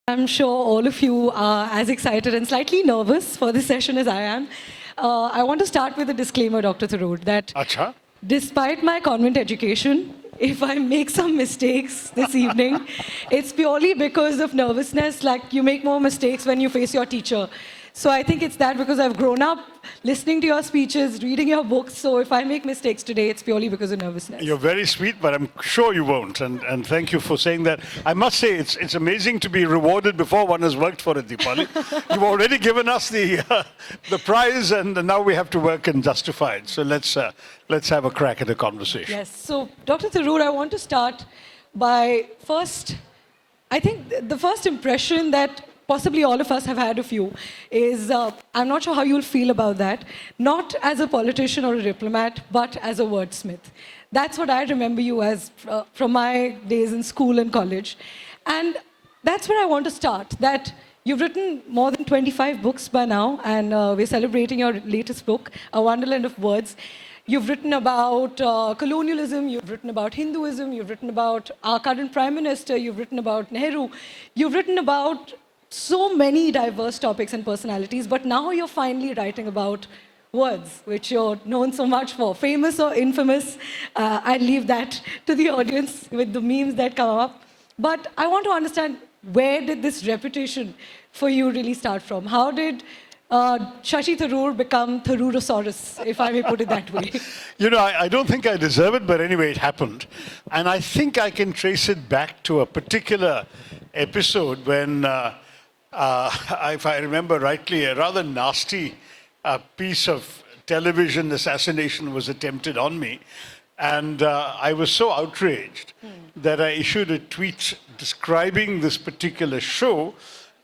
I'm sure all of you are as excited and slightly nervous for this session as I am. I want to start with a disclaimer, Dr. Tharoor, that Acha? despite my convent education, if I make some mistakes this evening, it's purely because of nervousness. Like, you make more mistakes when you face your teacher. So I think it's that because I've grown up listening to your speeches, reading your books. So if I make mistakes today, it's purely because of nervousness. You're very sweet, but I'm sure you won't. And thank you for saying that. I must say, it's amazing to be rewarded before one has worked for it, Deepali. You've already given us the prize, and now we have to work and justify it. So let's have a crack at the conversation. Yes. So, Dr. Tharoor, I want to start by first, I think the first impression that possibly all of us have had of you is, I'm not sure how you'll feel about that, not as a politician or a diplomat, but as a wordsmith. That's what I remember you as from my days in school and college. And that's where I want to start, that you've written more than 25 books by now, and we're celebrating your latest book, A Wonderland of Words. You've written about colonialism, you've written about Hinduism, you've written about our current Prime Minister, you've written about Nehru, you've written about so many diverse topics and personalities, but now you're finally writing about words, which you're known so much for. Famous or infamous, I'll leave that to the audience with the memes that come up. But I want to understand, where did this reputation for you really start from? How did Shashi Tharoor become Tharoorasaurus, if I may put it that way? You know, I don't think I deserve it, but anyway, it happened. And I think I can trace it back to a particular episode when, if I remember rightly, a rather nasty piece of television assassination was attempted on me. And I was so outraged that I issued a tweet describing this particular show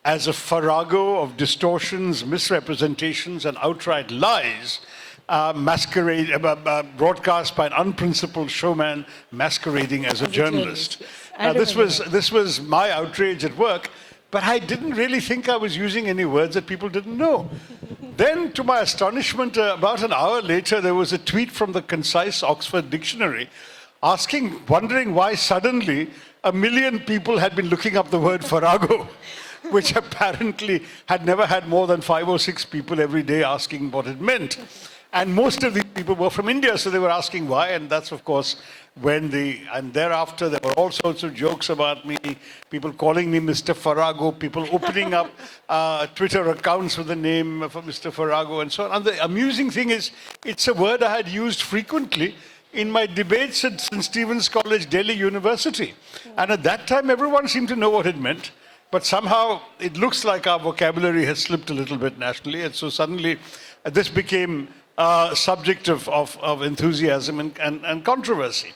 as a farrago of distortions, misrepresentations, and outright lies, broadcast by an unprincipled showman masquerading as a journalist. This was my outrage at work, but I didn't really think I was using any words that people didn't know. Then, to my astonishment, about an hour later, there was a tweet from the Concise Oxford Dictionary wondering why suddenly 1 million people had been looking up the word farrago, which apparently had never had more than 5 or 6 people every day asking what it meant. And most of these people were from India, so they were asking why, and that's, of course, and thereafter there were all sorts of jokes about me, people calling me Mr. Farrago, people opening up Twitter accounts with the name for Mr. Farrago and so on. And the amusing thing is, it's a word I had used frequently in my debates at St. Stephen's College, Delhi University. And at that time, everyone seemed to know what it meant. But somehow, it looks like our vocabulary has slipped a little bit nationally. And so suddenly, this became a subject of enthusiasm and controversy.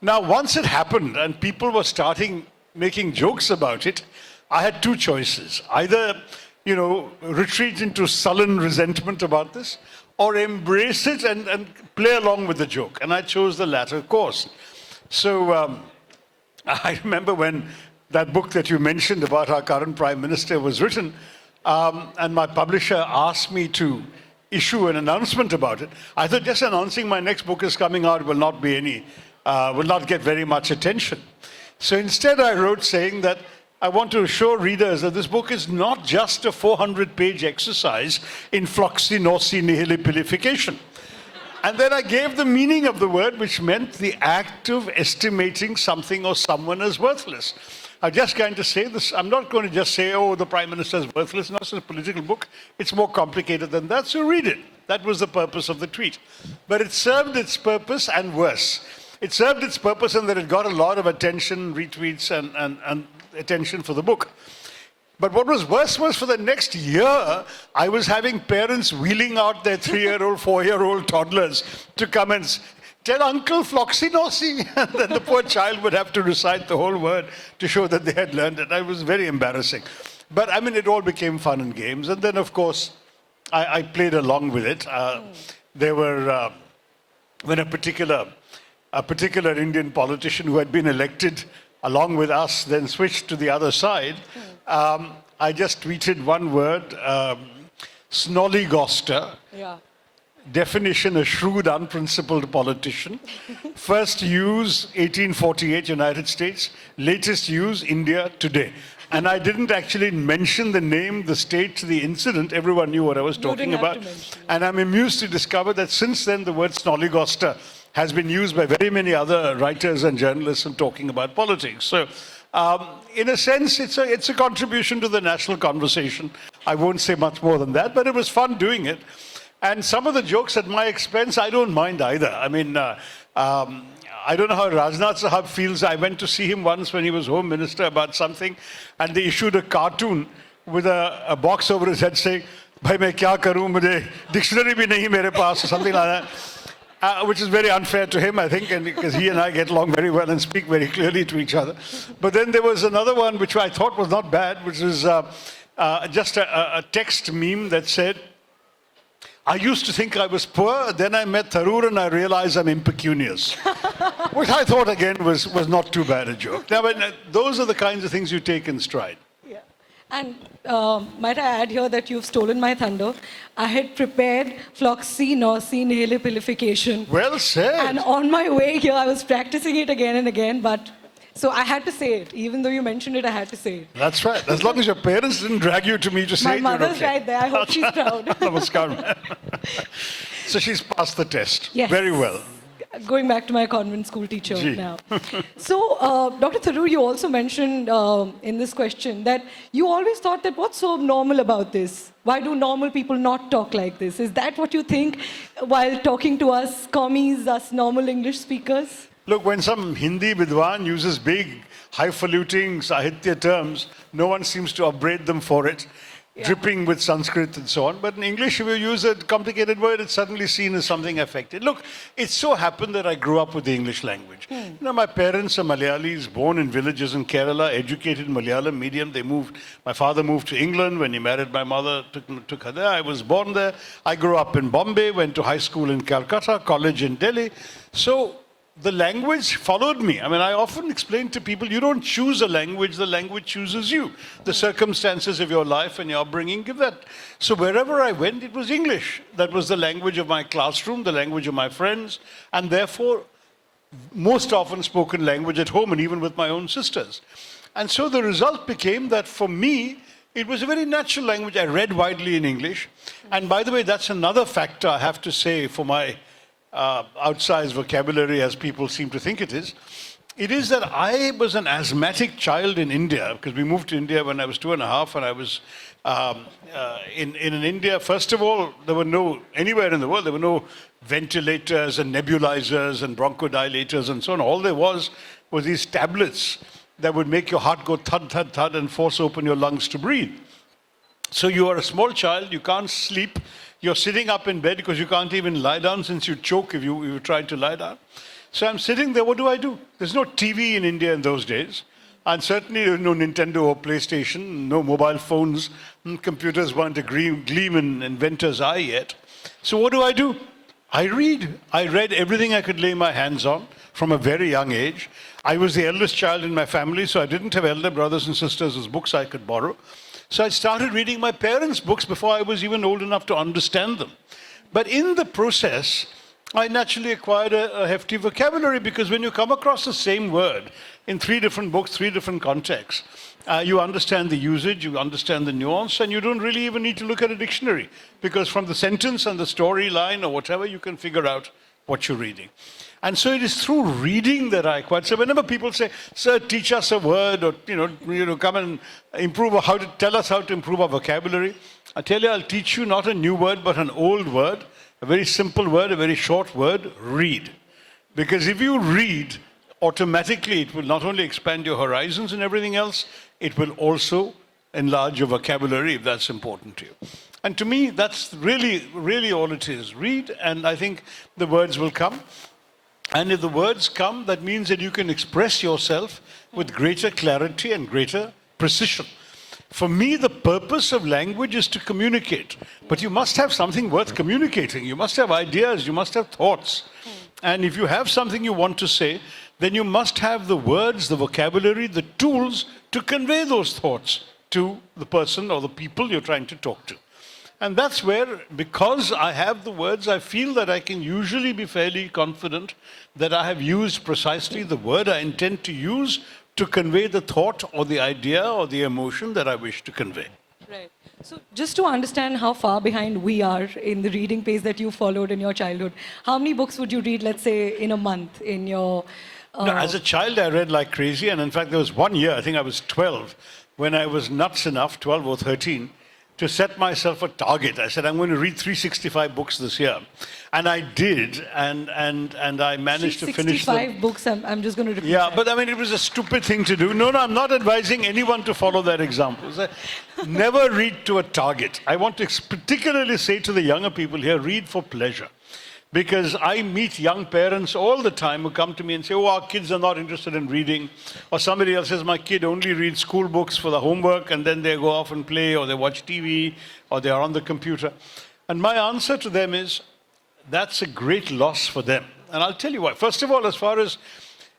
Now, once it happened and people were starting making jokes about it, I had 2 choices. Either, retreat into sullen resentment about this, or embrace it and play along with the joke. And I chose the latter course. So I remember when that book that you mentioned about our current Prime Minister was written, and my publisher asked me to issue an announcement about it. I thought just announcing my next book is coming out will not get very much attention. So instead I wrote saying that I want to assure readers that this book is not just a 400-page exercise in floxi nosi nihil pilification. And then I gave the meaning of the word, which meant the act of estimating something or someone as worthless. I'm just going to say this. I'm not going to just say, oh, the Prime Minister is worthless. No, it's a political book. It's more complicated than that, so read it. That was the purpose of the tweet. But it served its purpose and worse. It served its purpose in that it got a lot of attention, retweets, and attention for the book. But what was worse was for the next year, I was having parents wheeling out their 3-year-old, 4-year-old toddlers to come and tell Uncle Floxy Nosy, and then the poor child would have to recite the whole word to show that they had learned it. It was very embarrassing. But I mean, it all became fun and games. And then, of course, I played along with it. There were, when a particular Indian politician who had been elected along with us then switched to the other side, I just tweeted one word, snollygoster. Yeah. Definition, a shrewd, unprincipled politician. First use, 1848, United States. Latest use, India today. And I didn't actually mention the name, the state, the incident. Everyone knew what I was talking about. And I'm amused to discover that since then, the word snollygoster has been used by very many other writers and journalists in talking about politics. So, in a sense, it's a contribution to the national conversation. I won't say much more than that, but it was fun doing it. And some of the jokes at my expense, I don't mind either. I mean, I don't know how Rajnath Sahab feels. I went to see him once when he was Home Minister about something, and they issued a cartoon with a box over his head saying, "Bhai, main kya karoon? Mujhe dictionary bhi nahi mere paas," or something like that. Which is very unfair to him, I think, and because he and I get along very well and speak very clearly to each other. But then there was another one which I thought was not bad, which was just a text meme that said, "I used to think I was poor, then I met Tharoor and I realized I'm impecunious." Which I thought, again, was not too bad a joke. Now, those are the kinds of things you take in stride. Yeah. And might I add here that you've stolen my thunder. I had prepared floxy nocy nihilipilification. Well said. And on my way here, I was practicing it again and again, but so I had to say it. Even though you mentioned it, I had to say it. That's right. As long as your parents didn't drag you to me to say it, my mother's okay. right there. I hope she's proud. Namaskar. So she's passed the test. Yes. Very well. Going back to my convent school teacher Gee. now. So, Dr. Tharoor, you also mentioned in this question that you always thought that what's so normal about this? Why do normal people not talk like this? Is that what you think while talking to us commies, us normal English speakers? Look, when some Hindi Vidwan uses big, highfalutin Sahitya terms, no one seems to upbraid them for it, dripping with Sanskrit and so on. But in English, if you use a complicated word, it's suddenly seen as something affected. Look, it so happened that I grew up with the English language. You know, my parents are Malayalis, born in villages in Kerala, educated in Malayalam medium. My father moved to England when he married my mother, took her there. I was born there. I grew up in Bombay, went to high school in Calcutta, college in Delhi. So the language followed me. I mean, I often explain to people, you don't choose a language, the language chooses you. The circumstances of your life and your upbringing give that. So wherever I went, it was English. That was the language of my classroom, the language of my friends, and therefore, most often spoken language at home and even with my own sisters. And so the result became that for me, it was a very natural language. I read widely in English. And by the way, that's another factor I have to say for my outsized vocabulary, as people seem to think it is that I was an asthmatic child in India, because we moved to India when I was 2.5, and I was in India. First of all, anywhere in the world, there were no ventilators and nebulizers and bronchodilators and so on. All there was these tablets that would make your heart go thud, thud, thud and force open your lungs to breathe. So you are a small child, you can't sleep. You're sitting up in bed because you can't even lie down, since you choke if you try to lie down. So I'm sitting there, what do? There's no TV in India in those days. And certainly there's no Nintendo or PlayStation, no mobile phones, and computers weren't a gleam in inventor's eye yet. So what do? I read. I read everything I could lay my hands on from a very young age. I was the eldest child in my family, so I didn't have elder brothers and sisters whose books I could borrow. So I started reading my parents' books before I was even old enough to understand them. But in the process, I naturally acquired a hefty vocabulary, because when you come across the same word in 3 different books, 3 different contexts, you understand the usage, you understand the nuance, and you don't really even need to look at a dictionary, because from the sentence and the storyline or whatever, you can figure out what you're reading. And so it is through reading that I acquired. So whenever people say, "Sir, teach us a word," or come and tell us how to improve our vocabulary, I tell you, I'll teach you not a new word, but an old word, a very simple word, a very short word: read. Because if you read, automatically it will not only expand your horizons and everything else, it will also enlarge your vocabulary, if that's important to you. And to me, that's really, really all it is. Read, and I think the words will come. And if the words come, that means that you can express yourself with greater clarity and greater precision. For me, the purpose of language is to communicate. But you must have something worth communicating. You must have ideas, you must have thoughts. And if you have something you want to say, then you must have the words, the vocabulary, the tools to convey those thoughts to the person or the people you're trying to talk to. And that's where, because I have the words, I feel that I can usually be fairly confident that I have used precisely the word I intend to use to convey the thought or the idea or the emotion that I wish to convey. Right. So just to understand how far behind we are in the reading pace that you followed in your childhood, how many books would you read, let's say, in a month in your... No, as a child, I read like crazy. And in fact, there was one year, I think I was 12, when I was nuts enough, 12 or 13, to set myself a target. I said, I'm going to read 365 books this year. And I did, and I managed to finish them. 365 books, I'm just going to repeat Yeah, that. but I mean, it was a stupid thing to do. No, I'm not advising anyone to follow that example. So never read to a target. I want to particularly say to the younger people here, read for pleasure. Because I meet young parents all the time who come to me and say, oh, our kids are not interested in reading. Or somebody else says, my kid only reads school books for the homework and then they go off and play or they watch TV or they are on the computer. And my answer to them is, that's a great loss for them. And I'll tell you why. First of all, as far as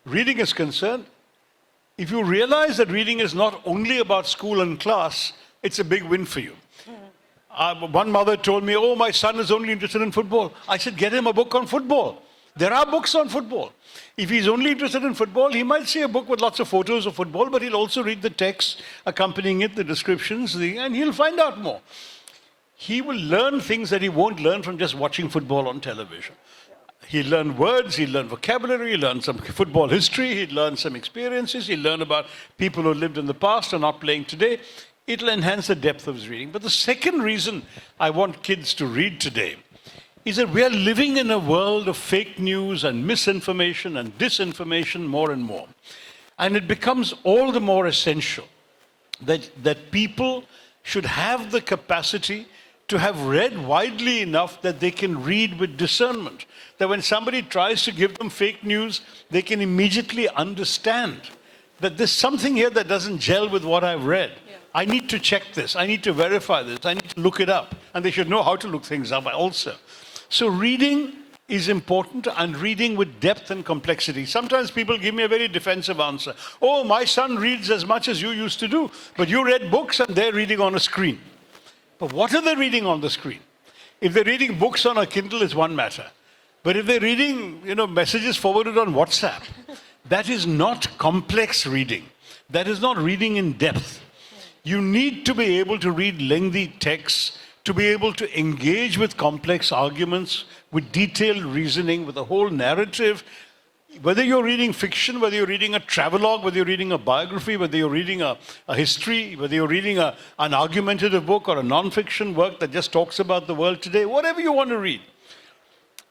reading is concerned, if you realize that reading is not only about school and class, it's a big win for you. One mother told me, oh, my son is only interested in football. I said, get him a book on football. There are books on football. If he's only interested in football, he might see a book with lots of photos of football, but he'll also read the text accompanying it, the descriptions, and he'll find out more. He will learn things that he won't learn from just watching football on television. He'll learn words, he'll learn vocabulary, he'll learn some football history, he'll learn some experiences, he'll learn about people who lived in the past and not playing today. It'll enhance the depth of his reading. But the second reason I want kids to read today is that we are living in a world of fake news and misinformation and disinformation more and more. And it becomes all the more essential that people should have the capacity to have read widely enough that they can read with discernment. That when somebody tries to give them fake news, they can immediately understand that there's something here that doesn't gel with what I've read. Yeah. I need to check this. I need to verify this. I need to look it up. And they should know how to look things up also. So reading is important, and reading with depth and complexity. Sometimes people give me a very defensive answer. Oh, my son reads as much as you used to do, but you read books and they're reading on a screen. But what are they reading on the screen? If they're reading books on a Kindle, it's one matter. But if they're reading, messages forwarded on WhatsApp, that is not complex reading. That is not reading in depth. You need to be able to read lengthy texts, to be able to engage with complex arguments, with detailed reasoning, with a whole narrative. Whether you're reading fiction, whether you're reading a travelogue, whether you're reading a biography, whether you're reading a history, whether you're reading an argumentative book or a non-fiction work that just talks about the world today, whatever you want to read,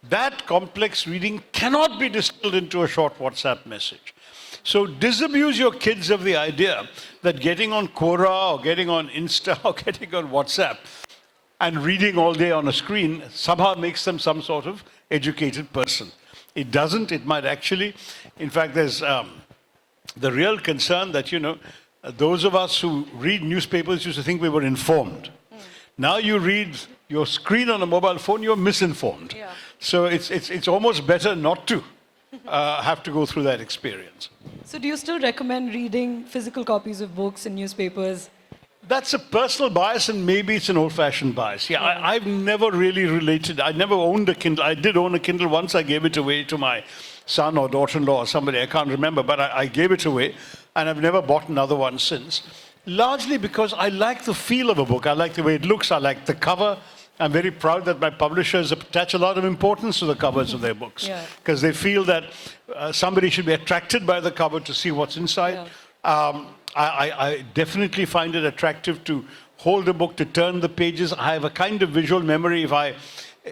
that complex reading cannot be distilled into a short WhatsApp message. So disabuse your kids of the idea that getting on Quora or getting on Insta or getting on WhatsApp and reading all day on a screen somehow makes them some sort of educated person. It doesn't. It might actually. In fact, there's the real concern that, those of us who read newspapers used to think we were informed. Now you read your screen on a mobile phone, you're misinformed. Yeah. So it's almost better not to have to go through that experience. So do you still recommend reading physical copies of books and newspapers? That's a personal bias, and maybe it's an old-fashioned bias. Yeah, I've never really related. I never owned a Kindle. I did own a Kindle once. I gave it away to my son or daughter-in-law or somebody. I can't remember, but I gave it away, and I've never bought another one since. Largely because I like the feel of a book. I like the way it looks. I like the cover. I'm very proud that my publishers attach a lot of importance to the covers of their books, because they feel that somebody should be attracted by the cover to see what's inside. Yeah. I definitely find it attractive to hold a book, to turn the pages. I have a kind of visual memory. If I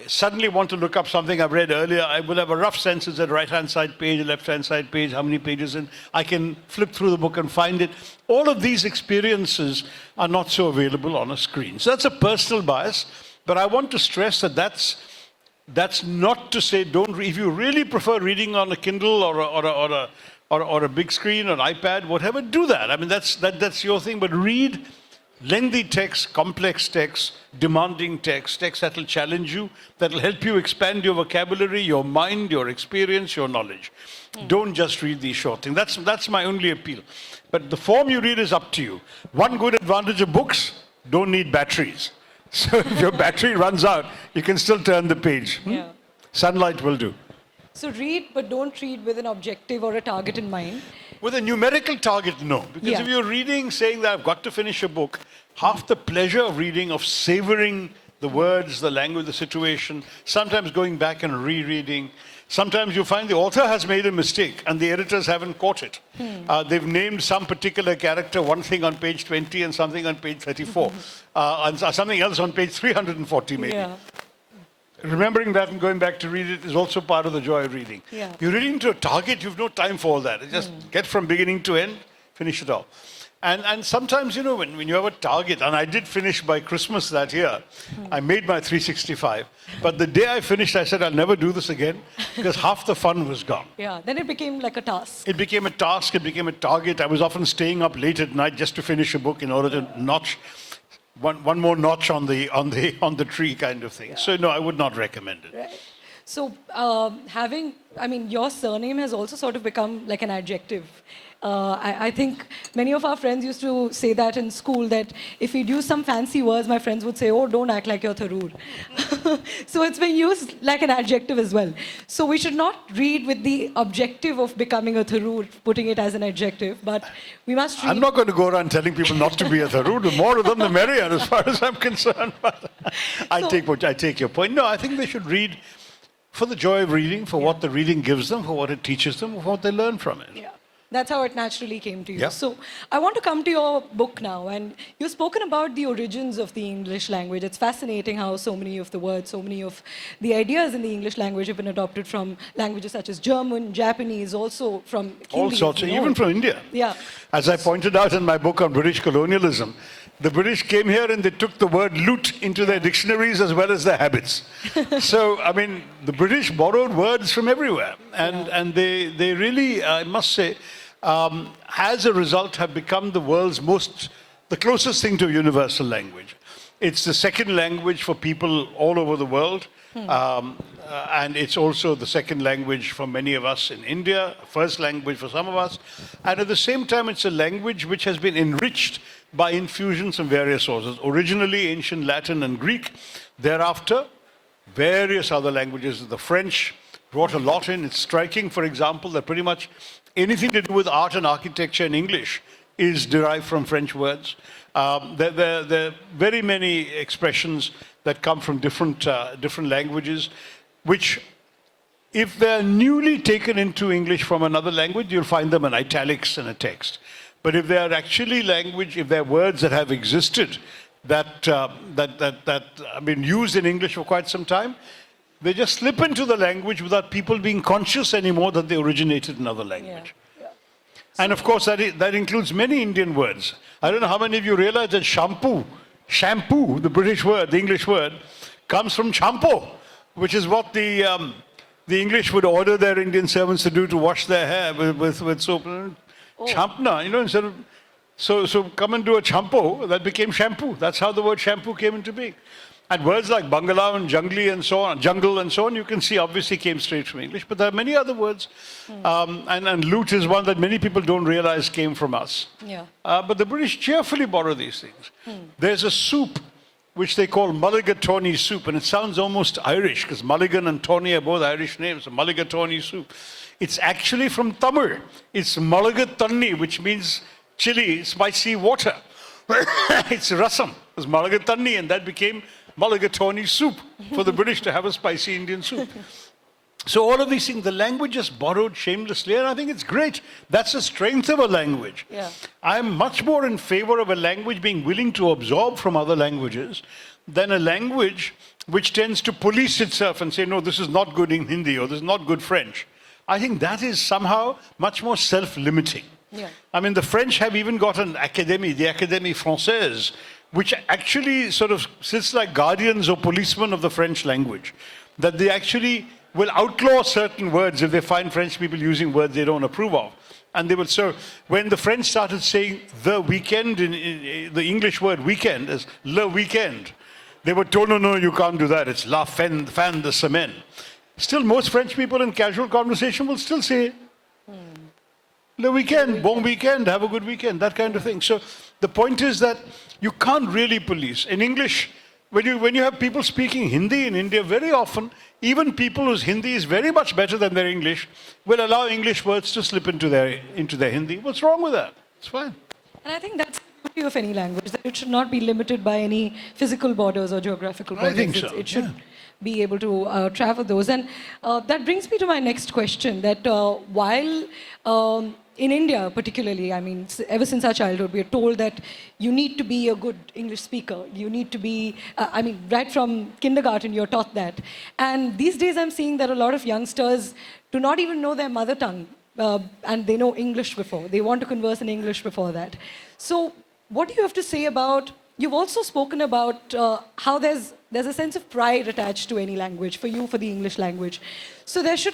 suddenly want to look up something I've read earlier, I will have a rough sense. Is it right-hand side page, left-hand side page, how many pages in? I can flip through the book and find it. All of these experiences are not so available on a screen. So that's a personal bias. But I want to stress that that's not to say don't read. If you really prefer reading on a Kindle or a big screen or an iPad, whatever, do that. I mean, that's your thing. But read lengthy text, complex text, demanding text that will challenge you, that will help you expand your vocabulary, your mind, your experience, your knowledge. Don't just read these short things. That's my only appeal. But the form you read is up to you. One good advantage of books, don't need batteries. So if your battery runs out, you can still turn the page. Sunlight will do. So read, but don't read with an objective or a target in mind. With a numerical target, no. Because Yeah. if you're reading saying that I've got to finish a book, half the pleasure of reading, of savoring the words, the language, the situation, sometimes going back and rereading. Sometimes you find the author has made a mistake and the editors haven't caught it. They've named some particular character one thing on page 20 and something on page 34, and something else on page 340 maybe. Yeah. Remembering that and going back to read it is also part of the joy of reading. Yeah. You're reading to a target, you've no time for all that. It's just get from beginning to end, finish it all. And sometimes, you know, when you have a target, and I did finish by Christmas that year, I made my 365. But the day I finished, I said, I'll never do this again, because half the fun was gone. Yeah, then it became like a task. It became a task, it became a target. I was often staying up late at night just to finish a book in order to notch one more notch on the tree kind of thing. So no, I would not recommend it. Right. So your surname has also sort of become like an adjective. I think many of our friends used to say that in school, that if we'd use some fancy words, my friends would say, oh, don't act like you're Tharoor. So it's been used like an adjective as well. So we should not read with the objective of becoming a Tharoor, putting it as an adjective, but we must read... I'm not going to go around telling people not to be a Tharoor. The more of them, the merrier, as far as I'm concerned. But I take your point. No, I think they should read for the joy of reading, for what the reading gives them, for what it teaches them, for what they learn from it. Yeah. That's how it naturally came to you. Yeah. So I want to come to your book now, and you've spoken about the origins of the English language. It's fascinating how so many of the words, so many of the ideas in the English language have been adopted from languages such as German, Japanese, also from All Hindi, sorts, you know. even from India. Yeah. As I pointed out in my book on British colonialism, the British came here and they took the word loot into their dictionaries as well as their habits. So, I mean, the British borrowed words from everywhere. And they really, I must say, as a result, have become the world's the closest thing to a universal language. It's the second language for people all over the world. And it's also the second language for many of us in India, first language for some of us. And at the same time, it's a language which has been enriched by infusions from various sources. Originally, ancient Latin and Greek. Thereafter, various other languages. The French brought a lot in. It's striking, for example, that pretty much anything to do with art and architecture in English is derived from French words. There are very many expressions that come from different languages, which, if they're newly taken into English from another language, you'll find them in italics in a text. But if they are actually if they're words that have existed, that have been used in English for quite some time, they just slip into the language without people being conscious anymore that they originated in another language. Yeah. And of course, that includes many Indian words. I don't know how many of you realize that shampoo, the British word, the English word, comes from champo, which is what the English would order their Indian servants to do to wash their hair with soap. Champna, you know, instead of... So come and do a champo, that became shampoo. That's how the word shampoo came into being. And words like bungalow and jungle and so on, you can see obviously came straight from English. But there are many other words. And loot is one that many people don't realize came from us. Yeah. But the British cheerfully borrow these things. There's a soup which they call mulligatawny soup. And it sounds almost Irish, because Mulligan and Tawny are both Irish names. So mulligatawny soup. It's actually from Tamil. It's mulligatawny, which means chili, spicy water. It's rasam. It's mulligatawny, and that became mulligatawny soup for the British to have a spicy Indian soup. So all of these things, the language is borrowed shamelessly, and I think it's great. That's the strength of a language. Yeah. I'm much more in favor of a language being willing to absorb from other languages than a language which tends to police itself and say, no, this is not good in Hindi or this is not good French. I think that is somehow much more self-limiting. Yeah. I mean, the French have even got an academy, the Académie Française, which actually sort of sits like guardians or policemen of the French language. That they actually will outlaw certain words if they find French people using words they don't approve of. And they will, so when the French started saying the weekend, in the English word weekend is le weekend, they were told, no, you can't do that. It's la fin de semaine. Still, most French people in casual conversation will still say, le weekend, bon weekend, have a good weekend, that kind of thing. So the point is that you can't really police. In English, When you have people speaking Hindi in India, very often, even people whose Hindi is very much better than their English will allow English words to slip into their Hindi. What's wrong with that? It's fine. And I think that's the beauty of any language, that it should not be limited by any physical borders or geographical borders. I think so. It should be able to travel those. And that brings me to my next question, that while in India particularly, I mean, ever since our childhood, we are told that you need to be a good English speaker. You need to be, I mean, right from kindergarten, you're taught that. And these days I'm seeing that a lot of youngsters do not even know their mother tongue. And they know English before. They want to converse in English before that. So what do you have to say about, you've also spoken about how there's a sense of pride attached to any language, for you, for the English language. So there must be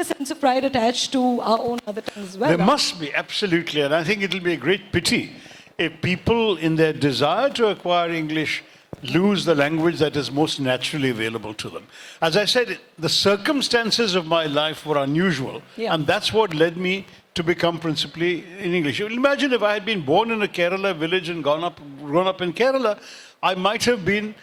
a sense of pride attached to our own mother tongues as well. There must be, absolutely. And I think it'll be a great pity if people, in their desire to acquire English, lose the language that is most naturally available to them. As I said, the circumstances of my life were unusual, and that's what led me to become principally in English. Imagine if I had been born in a Kerala village and grown up in Kerala, I might have been,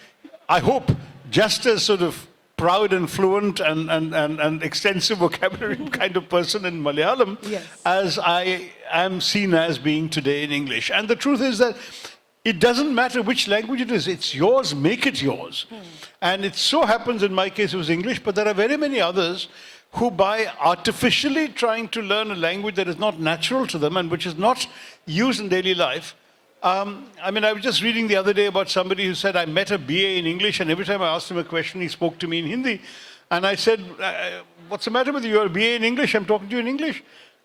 I hope, just as sort of proud and fluent and extensive vocabulary kind of person in Malayalam as I am seen as being today in English. And the truth is that it doesn't matter which language it is. It's yours, make it yours. And it so happens, in my case, it was English, but there are very many others who, by artificially trying to learn a language that is not natural to them and which is not used in daily life. I mean, I was just reading the other day about somebody who said, I met a BA in English, and every time I asked him a question, he spoke to me in Hindi. And I said, what's the matter with you? You're a BA in English, I'm talking to you in English.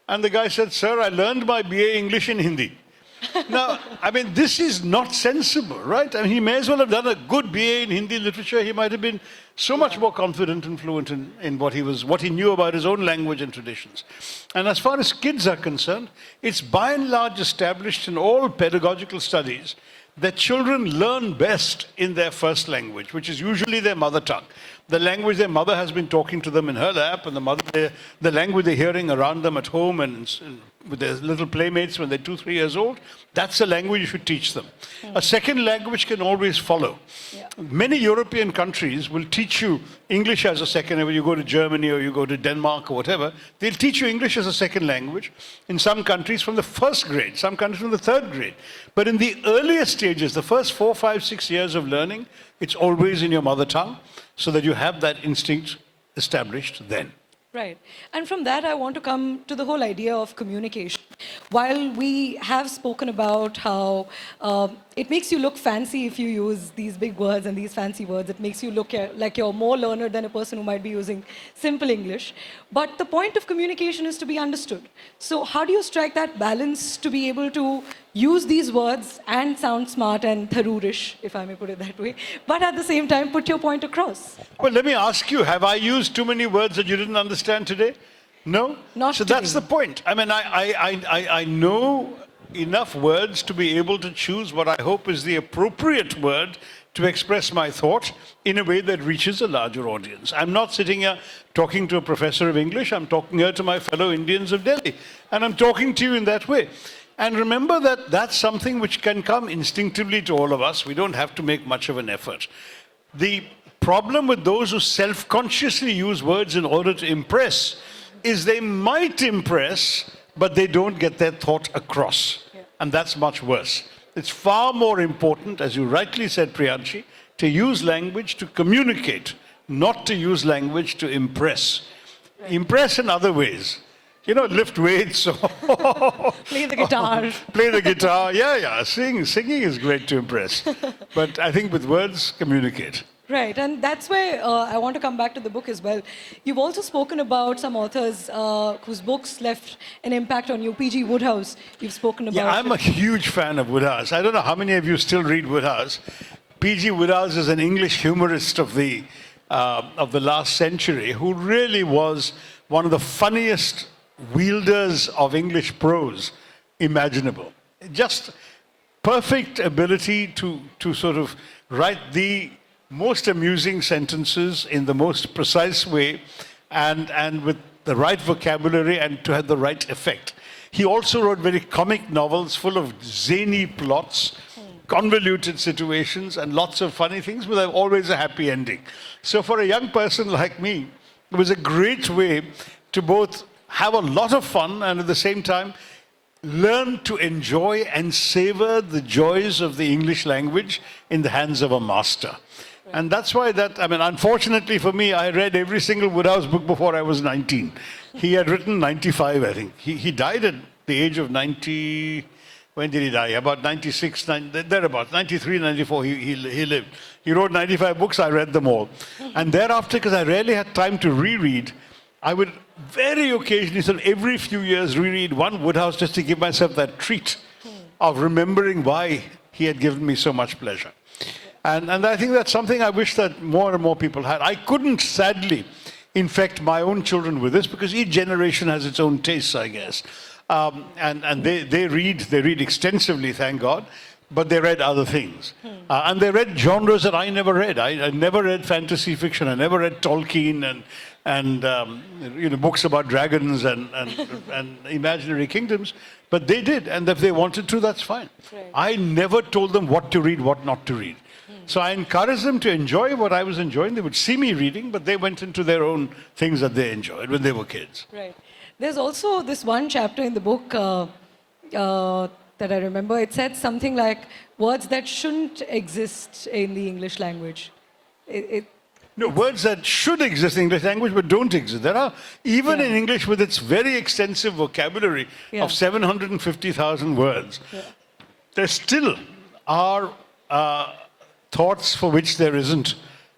And the guy said, sir, I learned my BA English in Hindi. Now, I mean, this is not sensible, right? I mean, he may as well have done a good BA in Hindi literature. He might have been so much more confident and fluent in what he knew about his own language and traditions. And as far as kids are concerned, it's by and large established in all pedagogical studies that children learn best in their first language, which is usually their mother tongue. The language their mother has been talking to them in her lap, and the language they're hearing around them at home and with their little playmates when they're 2, 3 years old, that's the language you should teach them. A second language can always follow. Many European countries will teach you English as a second language. You go to Germany or you go to Denmark or whatever, they'll teach you English as a second language. In some countries from the first grade, some countries from the third grade. But in the earlier stages, the first 4, 5, 6 years of learning, it's always in your mother tongue, so that you have that instinct established then. Right. And from that, I want to come to the whole idea of communication. While we have spoken about how it makes you look fancy if you use these big words and these fancy words, it makes you look like you're more learned than a person who might be using simple English. But the point of communication is to be understood. So how do you strike that balance to be able to use these words and sound smart and Tharoorish, if I may put it that way, but at the same time put your point across? Well, let me ask you, have I used too many words that you didn't understand today? No? Not so today. That's the point. I mean, I know enough words to be able to choose what I hope is the appropriate word to express my thought in a way that reaches a larger audience. I'm not sitting here talking to a professor of English. I'm talking here to my fellow Indians of Delhi. And I'm talking to you in that way. And remember that that's something which can come instinctively to all of us. We don't have to make much of an effort. The problem with those who self-consciously use words in order to impress is they might impress, but they don't get their thought across. And that's much worse. It's far more important, as you rightly said, Priyanshi, to use language to communicate, not to use language to impress. Impress in other ways. You know, lift weights or play the guitar. Play the guitar. Yeah. Singing is great to impress. But I think with words, communicate. Right, and that's where I want to come back to the book as well. You've also spoken about some authors whose books left an impact on you. P.G. Wodehouse, you've spoken about. Yeah, I'm a huge fan of Wodehouse. I don't know how many of you still read Wodehouse. P.G. Wodehouse is an English humorist of the last century who really was one of the funniest wielders of English prose imaginable. Just perfect ability to sort of write the most amusing sentences in the most precise way and with the right vocabulary and to have the right effect. He also wrote very comic novels full of zany plots, convoluted situations and lots of funny things, but always a happy ending. So for a young person like me, it was a great way to both have a lot of fun and at the same time learn to enjoy and savor the joys of the English language in the hands of a master. And that's why unfortunately for me, I read every single Woodhouse book before I was 19. He had written 95, I think. He died at the age of 90. When did he die? About 96, thereabouts. 93, 94, he lived. He wrote 95 books, I read them all. And thereafter, because I rarely had time to reread, I would very occasionally, so every few years, reread one Woodhouse just to give myself that treat of remembering why he had given me so much pleasure. And I think that's something I wish that more and more people had. I couldn't, sadly, infect my own children with this because each generation has its own tastes, I guess. And they read extensively, thank God, but they read other things. And they read genres that I never read. I never read fantasy fiction. I never read Tolkien and books about dragons and imaginary kingdoms. But they did, and if they wanted to, that's fine. Right. I never told them what to read, what not to read. So I encouraged them to enjoy what I was enjoying. They would see me reading, but they went into their own things that they enjoyed when they were kids. Right. There's also this one chapter in the book that I remember. It said something like words that shouldn't exist in the English language. No, words that should exist in English language but don't exist. There are, even in English with its very extensive vocabulary of 750,000 words, there still are thoughts for which there isn't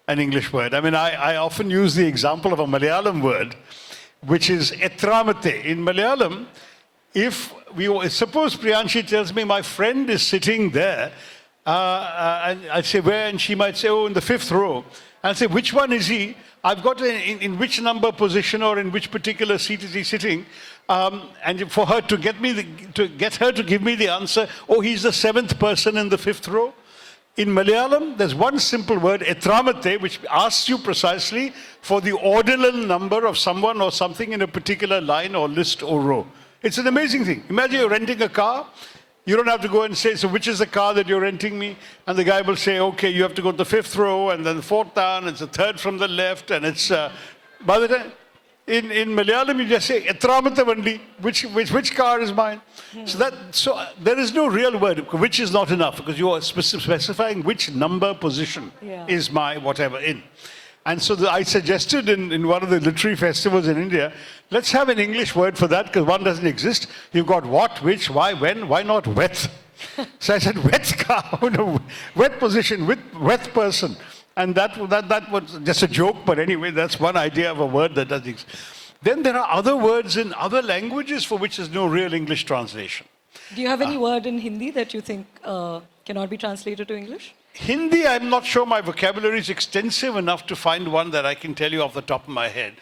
an English word. I mean, I often use the example of a Malayalam word, which is etramate. In Malayalam, suppose Priyanshi tells me my friend is sitting there, and I say, where? And she might say, oh, in the 5th row. And I say, which one is he? I've got in which number position or in which particular seat is he sitting? And for her to get her to give me the answer, oh, he's the 7th person in the 5th row. In Malayalam, there's one simple word, etramate, which asks you precisely for the ordinal number of someone or something in a particular line or list or row. It's an amazing thing. Imagine you're renting a car. You don't have to go and say, so which is the car that you're renting me? And the guy will say, okay, you have to go to the 5th row and then the 4th down, it's the 3rd from the left, and it's, by the time, in Malayalam, you just say, etramate vandi, which car is mine? So there is no real word, which is not enough, because you are specifying which number position is my whatever in. And so I suggested in one of the literary festivals in India, let's have an English word for that, because one doesn't exist. You've got what, which, why, when, why not wet? So I said, wet car, no, wet position, wet person. And that was just a joke, but anyway, that's one idea of a word that doesn't exist. Then there are other words in other languages for which there's no real English translation. Do you have any word in Hindi that you think cannot be translated to English? Hindi, I'm not sure my vocabulary is extensive enough to find one that I can tell you off the top of my head.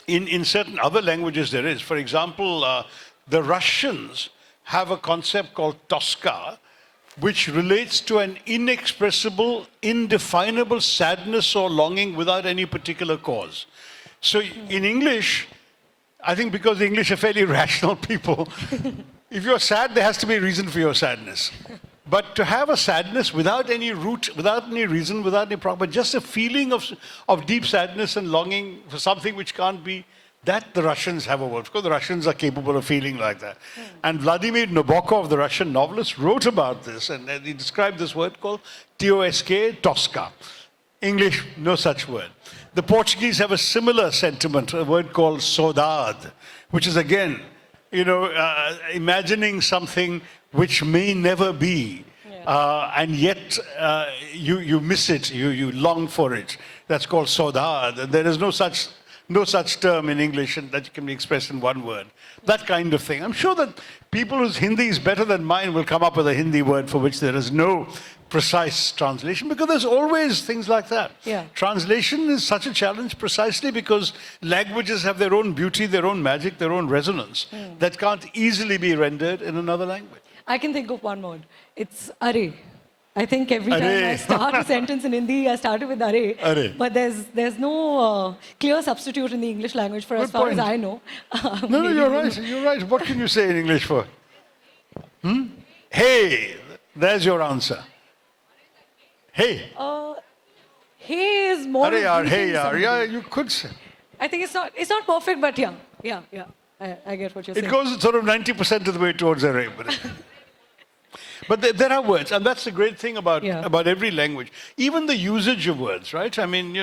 In certain other languages there is. For example, the Russians have a concept called toska, which relates to an inexpressible, indefinable sadness or longing without any particular cause. So in English, I think because the English are fairly rational people, if you're sad, there has to be a reason for your sadness. But to have a sadness without any root, without any reason, without any problem, but just a feeling of deep sadness and longing for something which can't be, that the Russians have a word. Of course, the Russians are capable of feeling like that. And Vladimir Nabokov, the Russian novelist, wrote about this, and he described this word called Tosk, Tosca. English, no such word. The Portuguese have a similar sentiment, a word called saudade, which is again, imagining something which may never be, and yet you miss it, you long for it. That's called saudade. There is no such term in English that can be expressed in one word. That kind of thing. I'm sure that people whose Hindi is better than mine will come up with a Hindi word for which there is no precise translation, because there's always things like that. Translation is such a challenge precisely because languages have their own beauty, their own magic, their own resonance that can't easily be rendered in another language. I can think of one word. It's are. I think every time I start a sentence in Hindi, I start it with are. But there's no clear substitute in the English language for as far as I know. No, you're right. You're right. What can you say in English for? Hey. There's your answer. Hey. Hey is more. Arey yaar, hey greeting yaar. somebody. Yeah, you could say. I think it's not perfect, but yeah. I get what you're saying. It goes sort of 90% of the way towards array. But there are words, and that's the great thing about every language. Even the usage of words, right? I mean,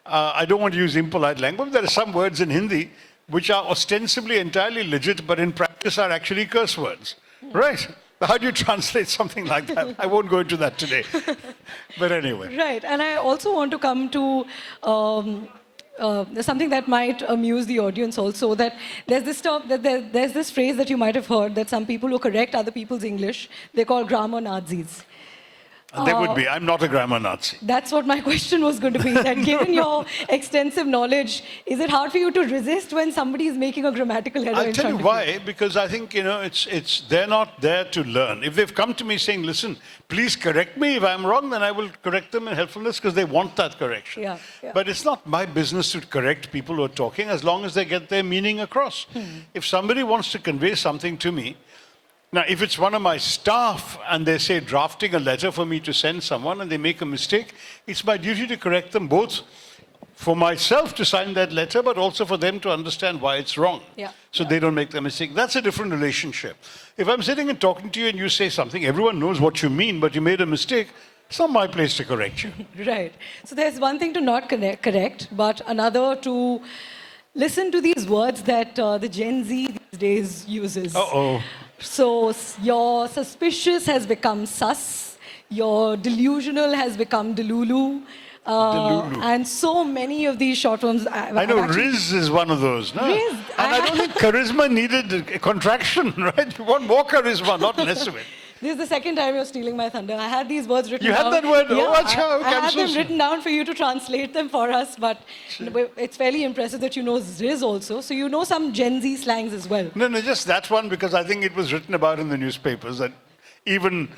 I don't want to use impolite language. There are some words in Hindi which are ostensibly entirely legit, but in practice are actually curse words, right? How do you translate something like that? I won't go into that today. But anyway. Right, and I also want to come to something that might amuse the audience also, that there's this phrase that you might have heard, that some people who correct other people's English, they call grammar Nazis. There would be. I'm not a grammar Nazi. That's what my question was going to be. That given your extensive knowledge, is it hard for you to resist when somebody is making a grammatical error? I'll tell you why. Because I think they're not there to learn. If they've come to me saying, "Listen, please correct me if I'm wrong," then I will correct them in helpfulness because they want that correction. Yeah. But it's not my business to correct people who are talking as long as they get their meaning across. If somebody wants to convey something to me. Now, if it's one of my staff and they say drafting a letter for me to send someone and they make a mistake, it's my duty to correct them both for myself to sign that letter, but also for them to understand why it's wrong. So they don't make the mistake. That's a different relationship. If I'm sitting and talking to you and you say something, everyone knows what you mean, but you made a mistake, it's not my place to correct you. Right. So there's one thing to not correct, but another to listen to these words that the Gen Z these days uses. Uh-oh. So your suspicious has become sus, your delusional has become delulu, and so many of these short forms. I know Riz is one of those. No? Riz. And I don't think charisma needed a contraction, right? You want more charisma, not less of it. This is the second time you're stealing my thunder. I had these words written down. You had that word? Yeah, I had them written down for you to translate them for us, but it's fairly impressive that you know Riz also. So you know some Gen Z slangs as well. No, just that one because I think it was written about in the newspapers that even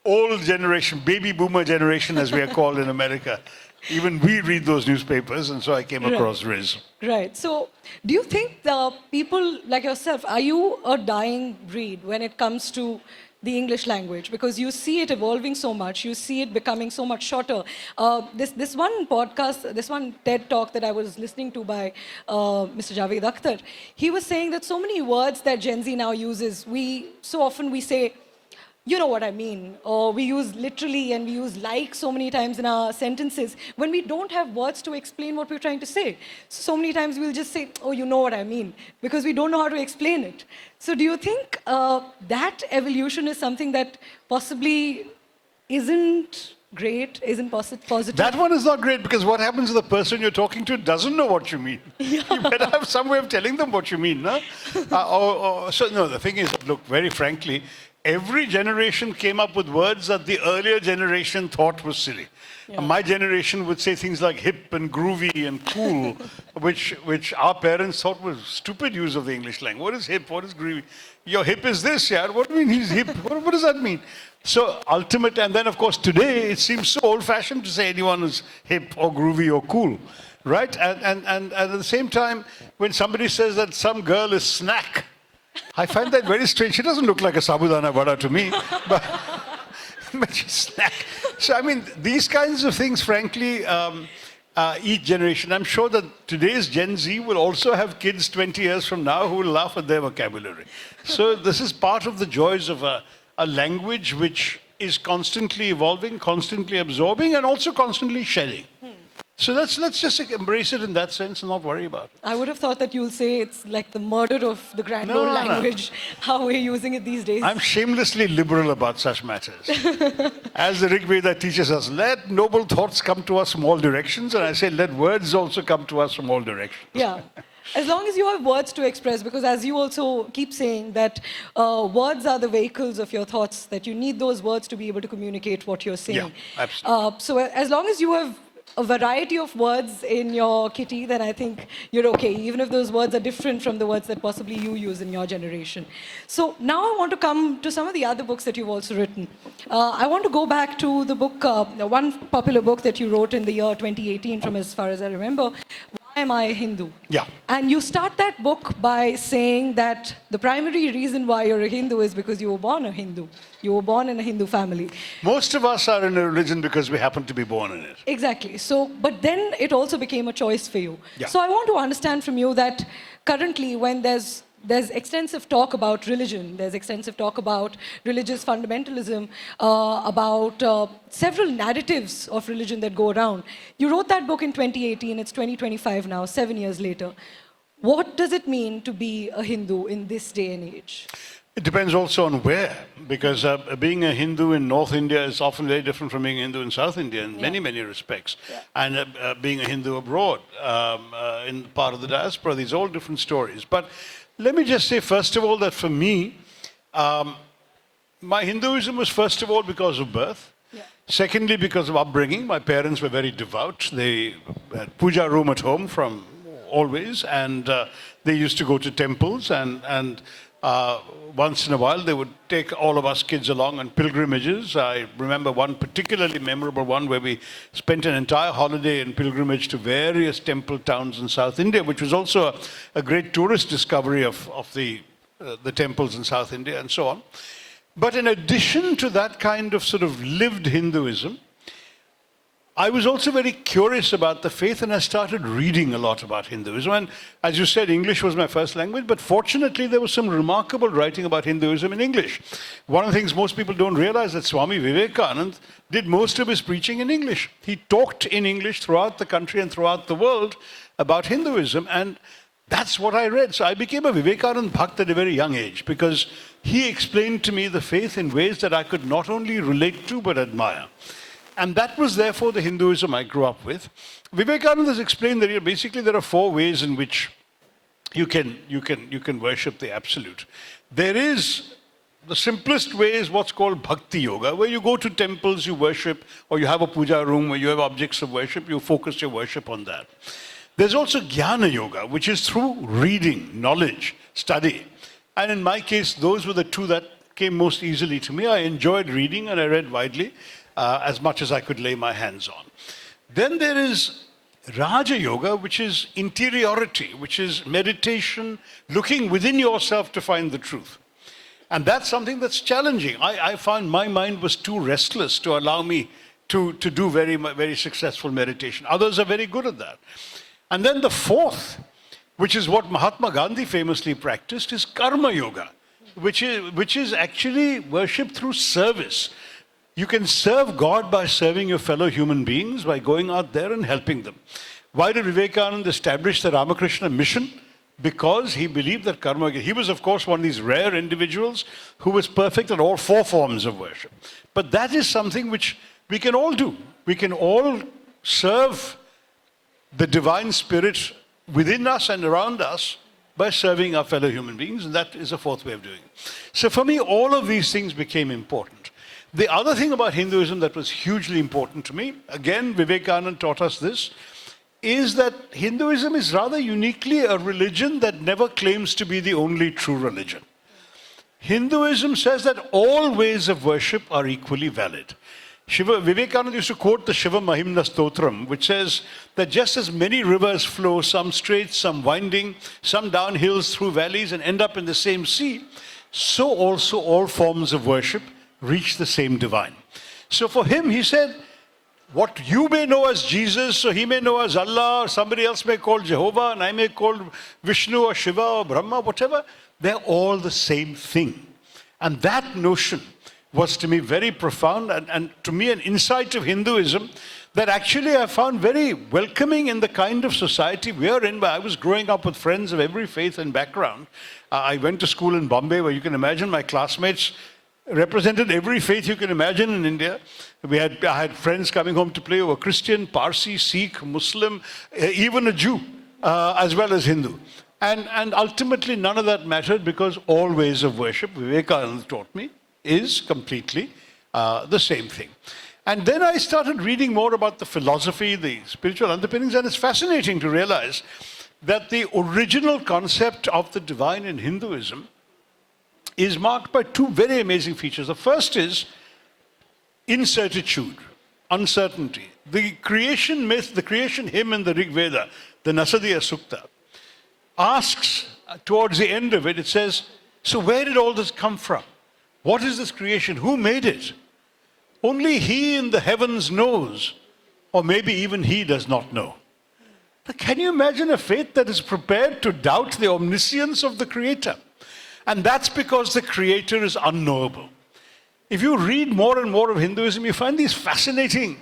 old generation, baby boomer generation as we are called in America, even we read those newspapers, and so I came across Riz. Right. So do you think the people like yourself, are you a dying breed when it comes to the English language? Because you see it evolving so much, you see it becoming so much shorter. This one podcast, this one TED talk that I was listening to by Mr. Javed Akhtar, he was saying that so many words that Gen Z now uses, so often we say, you know what I mean, or we use literally and we use like so many times in our sentences when we don't have words to explain what we're trying to say. So many times we'll just say, oh, you know what I mean, because we don't know how to explain it. So do you think that evolution is something that possibly isn't great, isn't positive? That one is not great because what happens if the person you're talking to doesn't know what you mean? You better have some way of telling them what you mean, no? The thing is, look, very frankly, every generation came up with words that the earlier generation thought was silly. My generation would say things like hip and groovy and cool, which our parents thought was stupid use of the English language. What is hip? What is groovy? Your hip is this, yeah. What do you mean he's hip? What does that mean? So ultimate, and then of course today it seems so old-fashioned to say anyone is hip or groovy or cool, right? And at the same time, when somebody says that some girl is snack, I find that very strange. She doesn't look like a sabudana vada to me, but she's snack. So, I mean, these kinds of things, frankly, each generation. I'm sure that today's Gen Z will also have kids 20 years from now who will laugh at their vocabulary. So this is part of the joys of a language which is constantly evolving, constantly absorbing, and also constantly shedding. So let's just embrace it in that sense and not worry about it. I would have thought that you'll say it's like the murder of the grand old language, how we're using it these days. I'm shamelessly liberal about such matters. As the Rig Veda teaches us, let noble thoughts come to us from all directions, and I say let words also come to us from all directions. Yeah. As long as you have words to express, because as you also keep saying that words are the vehicles of your thoughts, that you need those words to be able to communicate what you're saying. Yeah, absolutely. So as long as you have a variety of words in your kitty, then I think you're okay, even if those words are different from the words that possibly you use in your generation. So now I want to come to some of the other books that you've also written. I want to go back to the book, one popular book that you wrote in the year 2018, from as far as I remember, Am I a Hindu? Yeah. And you start that book by saying that the primary reason why you're a Hindu is because you were born a Hindu. You were born in a Hindu family. Most of us are in a religion because we happen to be born in it. Exactly. So, but then it also became a choice for you. Yeah. So I want to understand from you that currently when there's extensive talk about religion, there's extensive talk about religious fundamentalism, about several narratives of religion that go around. You wrote that book in 2018, it's 2025 now, 7 years later. What does it mean to be a Hindu in this day and age? It depends also on where, because being a Hindu in North India is often very different from being a Hindu in South India in many, many respects. Yeah. And being a Hindu abroad, in part of the diaspora, these are all different stories. But let me just say, first of all, that for me, my Hinduism was first of all because of birth. Yeah. Secondly, because of upbringing. My parents were very devout. They had puja room at home from always, and they used to go to temples, and once in a while they would take all of us kids along on pilgrimages. I remember one particularly memorable one where we spent an entire holiday in pilgrimage to various temple towns in South India, which was also a great tourist discovery of the temples in South India and so on. But in addition to that kind of sort of lived Hinduism, I was also very curious about the faith, and I started reading a lot about Hinduism. And as you said, English was my first language, but fortunately there was some remarkable writing about Hinduism in English. One of the things most people don't realize that Swami Vivekananda did most of his preaching in English. He talked in English throughout the country and throughout the world about Hinduism, and that's what I read. So I became a Vivekananda Bhakt at a very young age, because he explained to me the faith in ways that I could not only relate to but admire. And that was therefore the Hinduism I grew up with. Vivekananda has explained that basically there are 4 ways in which you can worship the absolute. There is, the simplest way is what's called bhakti yoga, where you go to temples, you worship, or you have a puja room where you have objects of worship, you focus your worship on that. There's also jnana yoga, which is through reading, knowledge, study. And in my case, those were the 2 that came most easily to me. I enjoyed reading and I read widely. As much as I could lay my hands on. Then there is Raja Yoga, which is interiority, which is meditation, looking within yourself to find the truth. And that's something that's challenging. I found my mind was too restless to allow me to do very, very successful meditation. Others are very good at that. And then the 4th, which is what Mahatma Gandhi famously practiced, is Karma Yoga, which is actually worship through service. You can serve God by serving your fellow human beings, by going out there and helping them. Why did Vivekananda establish the Ramakrishna mission? Because he believed that karma, he was of course one of these rare individuals who was perfect at all 4 forms of worship. But that is something which we can all do. We can all serve the divine spirit within us and around us by serving our fellow human beings, and that is a 4th way of doing it. So for me, all of these things became important. The other thing about Hinduism that was hugely important to me, again, Vivekananda taught us this, is that Hinduism is rather uniquely a religion that never claims to be the only true religion. Hinduism says that all ways of worship are equally valid. Vivekananda used to quote the Shiva Mahimna Stotram, which says that just as many rivers flow, some straight, some winding, some down hills through valleys and end up in the same sea, so also all forms of worship reach the same divine. So for him, he said, what you may know as Jesus, or he may know as Allah, or somebody else may call Jehovah, and I may call Vishnu or Shiva or Brahma, whatever, they're all the same thing. And that notion was to me very profound, and to me an insight of Hinduism that actually I found very welcoming in the kind of society we are in. I was growing up with friends of every faith and background. I went to school in Bombay, where you can imagine my classmates represented every faith you can imagine in India. I had friends coming home to play who were Christian, Parsi, Sikh, Muslim, even a Jew, as well as Hindu. And ultimately none of that mattered, because all ways of worship, Vivekananda taught me, is completely the same thing. And then I started reading more about the philosophy, the spiritual underpinnings, and it's fascinating to realize that the original concept of the divine in Hinduism is marked by 2 very amazing features. The first is incertitude. uncertainty. The creation myth, the creation hymn in the Rig Veda, the Nasadiya Sukta, asks towards the end of it, it says, so where did all this come from? What is this creation? Who made it? Only he in the heavens knows, or maybe even he does not know. But can you imagine a faith that is prepared to doubt the omniscience of the Creator? And that's because the Creator is unknowable. If you read more and more of Hinduism, you find these fascinating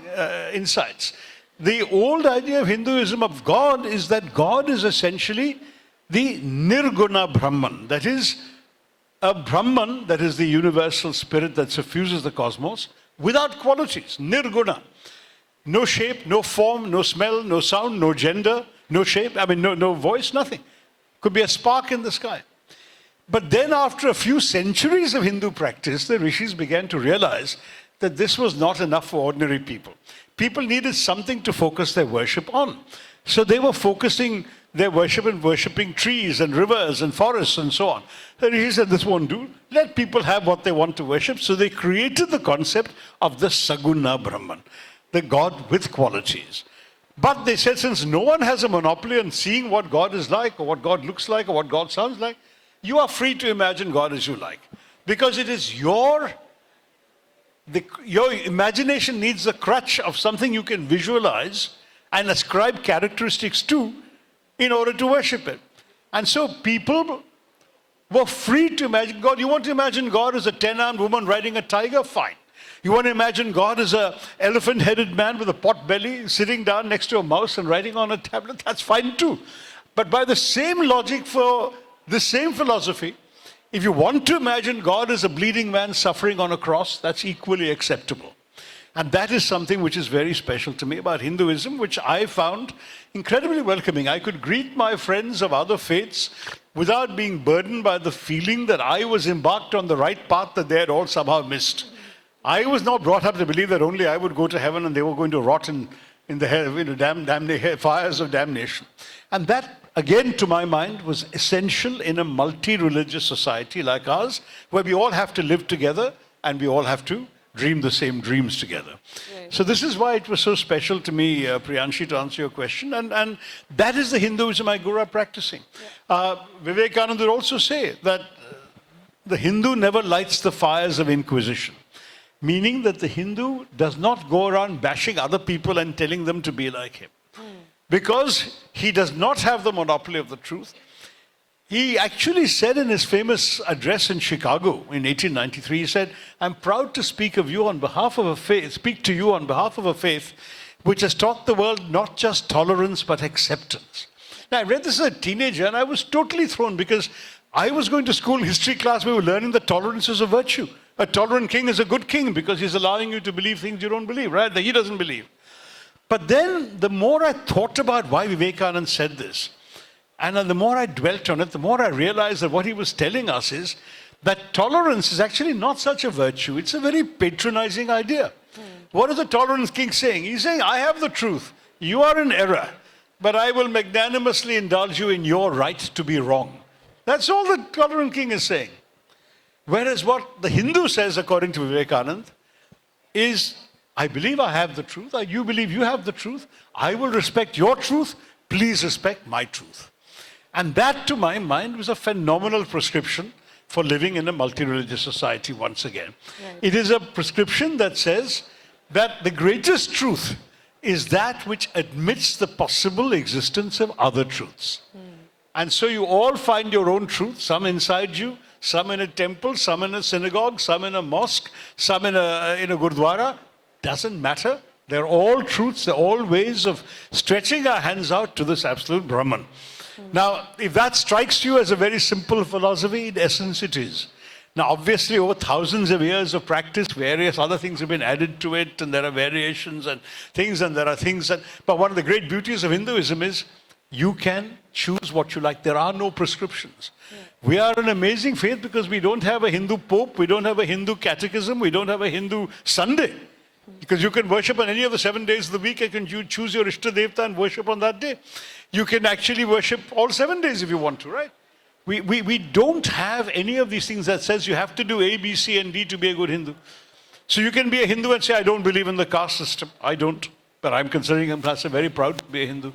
insights. The old idea of Hinduism of God is that God is essentially the Nirguna Brahman. That is, a Brahman, that is the universal spirit that suffuses the cosmos, without qualities, Nirguna. No shape, no form, no smell, no sound, no gender, no shape, no voice, nothing. Could be a spark in the sky. But then after a few centuries of Hindu practice, the rishis began to realize that this was not enough for ordinary people. People needed something to focus their worship on. So they were focusing their worship and worshipping trees and rivers and forests and so on. The rishis said, this won't do. Let people have what they want to worship. So they created the concept of the Saguna Brahman, the God with qualities. But they said, since no one has a monopoly on seeing what God is like, or what God looks like, or what God sounds like, you are free to imagine God as you like. Because it is your imagination needs the crutch of something you can visualize and ascribe characteristics to in order to worship it. And so people were free to imagine God. You want to imagine God as a 10-armed woman riding a tiger? Fine. You want to imagine God as an elephant-headed man with a pot belly sitting down next to a mouse and writing on a tablet? That's fine too. But by the same logic, for the same philosophy, if you want to imagine God as a bleeding man suffering on a cross, that's equally acceptable. And that is something which is very special to me about Hinduism, which I found incredibly welcoming. I could greet my friends of other faiths without being burdened by the feeling that I was embarked on the right path that they had all somehow missed. I was not brought up to believe that only I would go to heaven and they were going to rot in the fires of damnation. And that, again, to my mind, was essential in a multi-religious society like ours, where we all have to live together and we all have to dream the same dreams together. Right. So this is why it was so special to me, Priyanshi, to answer your question. And that is the Hinduism I grew up practicing. Yeah. Vivekananda would also say that the Hindu never lights the fires of inquisition. Meaning that the Hindu does not go around bashing other people and telling them to be like him. Because he does not have the monopoly of the truth. He actually said in his famous address in Chicago in 1893, he said, I'm proud to speak to you on behalf of a faith which has taught the world not just tolerance but acceptance. Now I read this as a teenager and I was totally thrown because I was going to school history class, we were learning that tolerance is a virtue. A tolerant king is a good king because he's allowing you to believe things you don't believe, right? That he doesn't believe. But then the more I thought about why Vivekananda said this, and the more I dwelt on it, the more I realized that what he was telling us is that tolerance is actually not such a virtue. It's a very patronizing idea. What is the tolerance king saying? He's saying, I have the truth. You are in error, but I will magnanimously indulge you in your right to be wrong. That's all the tolerant king is saying. Whereas what the Hindu says, according to Vivekananda, is, I believe I have the truth, you believe you have the truth, I will respect your truth, please respect my truth. And that, to my mind, was a phenomenal prescription for living in a multi-religious society once again. Right. It is a prescription that says that the greatest truth is that which admits the possible existence of other truths. And so you all find your own truth, some inside you, some in a temple, some in a synagogue, some in a mosque, some in a gurdwara. Doesn't matter. They're all truths, they're all ways of stretching our hands out to this absolute Brahman. Now, if that strikes you as a very simple philosophy, in essence it is. Now, obviously, over thousands of years of practice, various other things have been added to it, and there are variations and there are things that... But one of the great beauties of Hinduism is you can choose what you like. There are no prescriptions. Yeah. We are an amazing faith because we don't have a Hindu Pope, we don't have a Hindu catechism, we don't have a Hindu Sunday. Because you can worship on any of the 7 days of the week. You can choose your Ishta Devta and worship on that day. You can actually worship all 7 days if you want to, right? We don't have any of these things that says you have to do A, B, C, and D to be a good Hindu. So you can be a Hindu and say, I don't believe in the caste system. I don't. But I'm considering myself very proud to be a Hindu.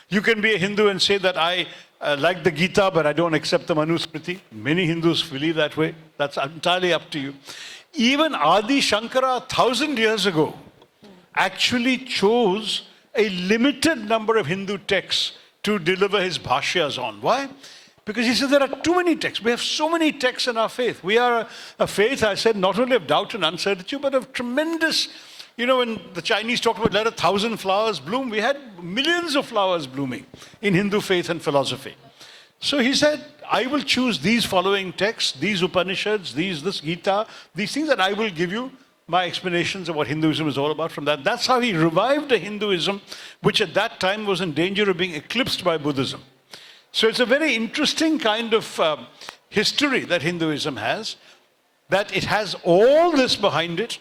You can be a Hindu and say that I like the Gita, but I don't accept the Manusmriti. Many Hindus believe that way. That's entirely up to you. Even Adi Shankara, 1,000 years ago, actually chose a limited number of Hindu texts to deliver his bhashyas on. Why? Because he said there are too many texts. We have so many texts in our faith. We are a faith, I said, not only of doubt and uncertainty, but of tremendous, when the Chinese talked about let 1,000 flowers bloom, we had millions of flowers blooming in Hindu faith and philosophy. So he said, I will choose these following texts, these Upanishads, this Gita, these things, and I will give you my explanations of what Hinduism is all about from that. That's how he revived a Hinduism, which at that time was in danger of being eclipsed by Buddhism. So it's a very interesting kind of history that Hinduism has, that it has all this behind it.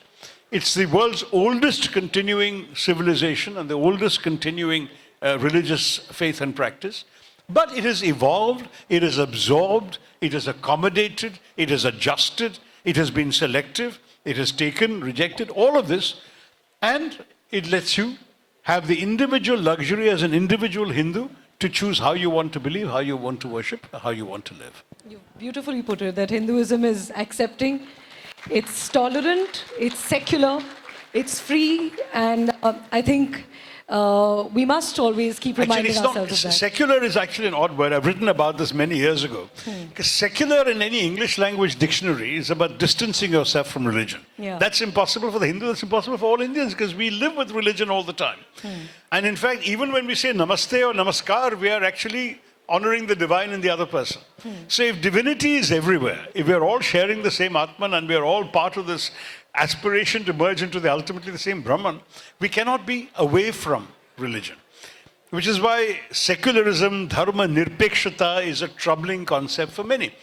It's the world's oldest continuing civilization and the oldest continuing religious faith and practice. But it has evolved, it has absorbed, it has accommodated, it has adjusted, it has been selective, it has taken, rejected, all of this. And it lets you have the individual luxury as an individual Hindu to choose how you want to believe, how you want to worship, how you want to live. You beautifully put it, that Hinduism is accepting, it's tolerant, it's secular, it's free, and I think we must always keep reminding ourselves of that. Secular is actually an odd word. I've written about this many years ago. Because secular in any English language dictionary is about distancing yourself from religion. Yeah. That's impossible for the Hindu, that's impossible for all Indians, because we live with religion all the time. And in fact, even when we say namaste or namaskar, we are actually honoring the divine in the other person. So if divinity is everywhere, if we are all sharing the same Atman and we are all part of this aspiration to merge into the ultimately the same Brahman, we cannot be away from religion. Which is why secularism, dharma nirpekshata is a troubling concept for many.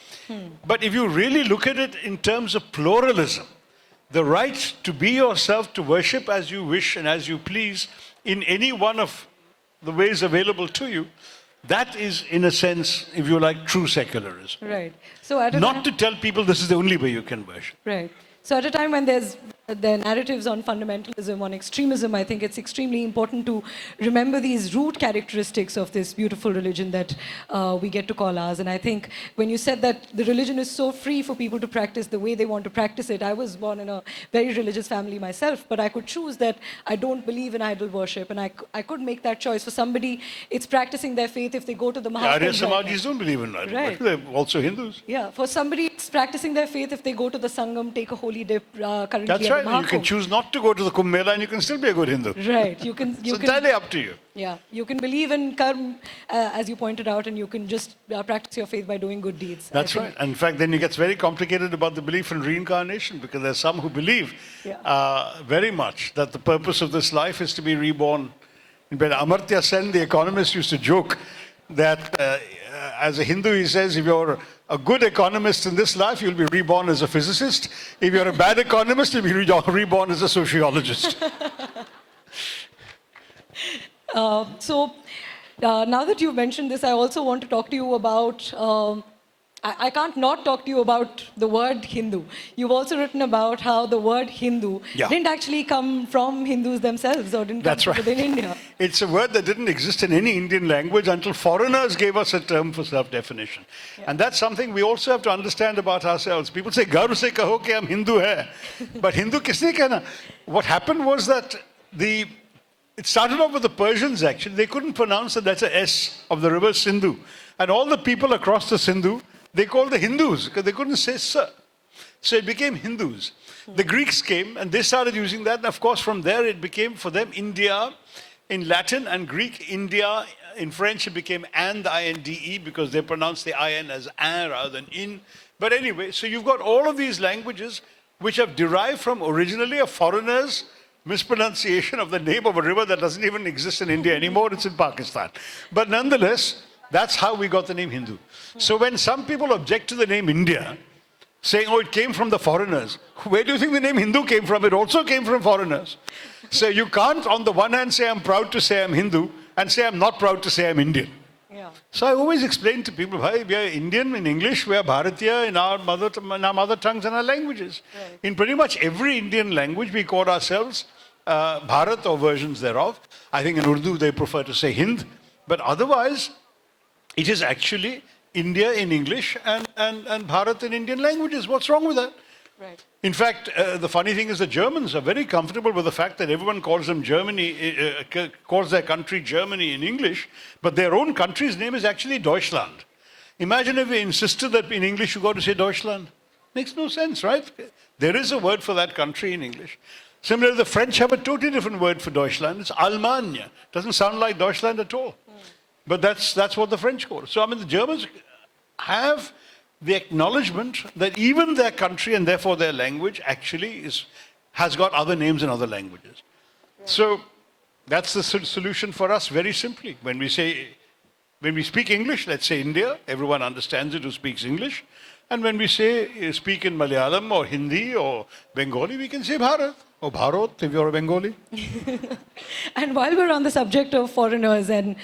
But if you really look at it in terms of pluralism, the right to be yourself, to worship as you wish and as you please in any one of the ways available to you, that is, in a sense, if you like, true secularism. Right. So not to tell people this is the only way you can worship. Right. So at a time when there are narratives on fundamentalism, on extremism, I think it's extremely important to remember these root characteristics of this beautiful religion that we get to call ours. And I think when you said that the religion is so free for people to practice the way they want to practice it, I was born in a very religious family myself, but I could choose that I don't believe in idol worship, and I could make that choice. For somebody, it's practicing their faith if they go to the Mahaprabhu. Arya Samajis don't believe in idol worship. They're also Hindus. Yeah, for somebody, it's practicing their faith if they go to the Sangam, take a holy dip, currently That's right. You can choose not to go to the Kumbh Mela and you can still be a good Hindu. Right. You can. It's entirely up to you. Yeah. You can believe in karma, as you pointed out, and you can just practice your faith by doing good deeds. That's right. And in fact, then it gets very complicated about the belief in reincarnation, because there's some who believe very much that the purpose of this life is to be reborn. Amartya Sen, the economist, used to joke that as a Hindu, he says, if you're a good economist in this life, you'll be reborn as a physicist. If you're a bad economist, you'll be reborn as a sociologist. So now that you've mentioned this, I also want to talk to you about, I can't not talk to you about the word Hindu. You've also written about how the word Hindu didn't actually come from Hindus themselves, or didn't come from within India. It's a word that didn't exist in any Indian language until foreigners gave us a term for self-definition. And that's something we also have to understand about ourselves. People say, "Garv se kaho ki hum Hindu hai." But Hindu kisne kehna? What happened was that it started off with the Persians, actually. They couldn't pronounce the letter S of the river Sindhu. And all the people across the Sindhu, they called the Hindus because they couldn't say sir. So it became Hindus. The Greeks came and they started using that. And of course, from there, it became for them India in Latin and Greek. India in French, it became and, I-N-D-E, because they pronounced the I-N as an rather than in. But anyway, so you've got all of these languages which have derived from originally a foreigner's mispronunciation of the name of a river that doesn't even exist in India anymore. It's in Pakistan. But nonetheless, that's how we got the name Hindu. So when some people object to the name India, saying, oh, it came from the foreigners, where do you think the name Hindu came from? It also came from foreigners. So you can't, on the one hand, say I'm proud to say I'm Hindu, and say I'm not proud to say I'm Indian. Yeah. Yeah. So I always explain to people, "Bhai, we are Indian in English, we are Bharatiya in our mother tongues and our languages. Right. In pretty much every Indian language, we call ourselves Bharat or versions thereof. I think in Urdu they prefer to say Hind, but otherwise it is actually India in English and Bharat in Indian languages. What's wrong with that? Right. In fact, the funny thing is the Germans are very comfortable with the fact that everyone calls them Germany, calls their country Germany in English, but their own country's name is actually Deutschland. Imagine if we insisted that in English you got to say Deutschland. Makes no sense, right? There is a word for that country in English. Similarly, the French have a totally different word for Deutschland. It's Allemagne. Doesn't sound like Deutschland at all. But that's what the French call it. So, I mean, the Germans have the acknowledgement that even their country and therefore their language actually has got other names in other languages. Right. So that's the solution for us very simply. When we speak English, let's say India, everyone understands it who speaks English. And when we speak in Malayalam or Hindi or Bengali, we can say Bharat or Bharat if you're a Bengali. And while we're on the subject of foreigners and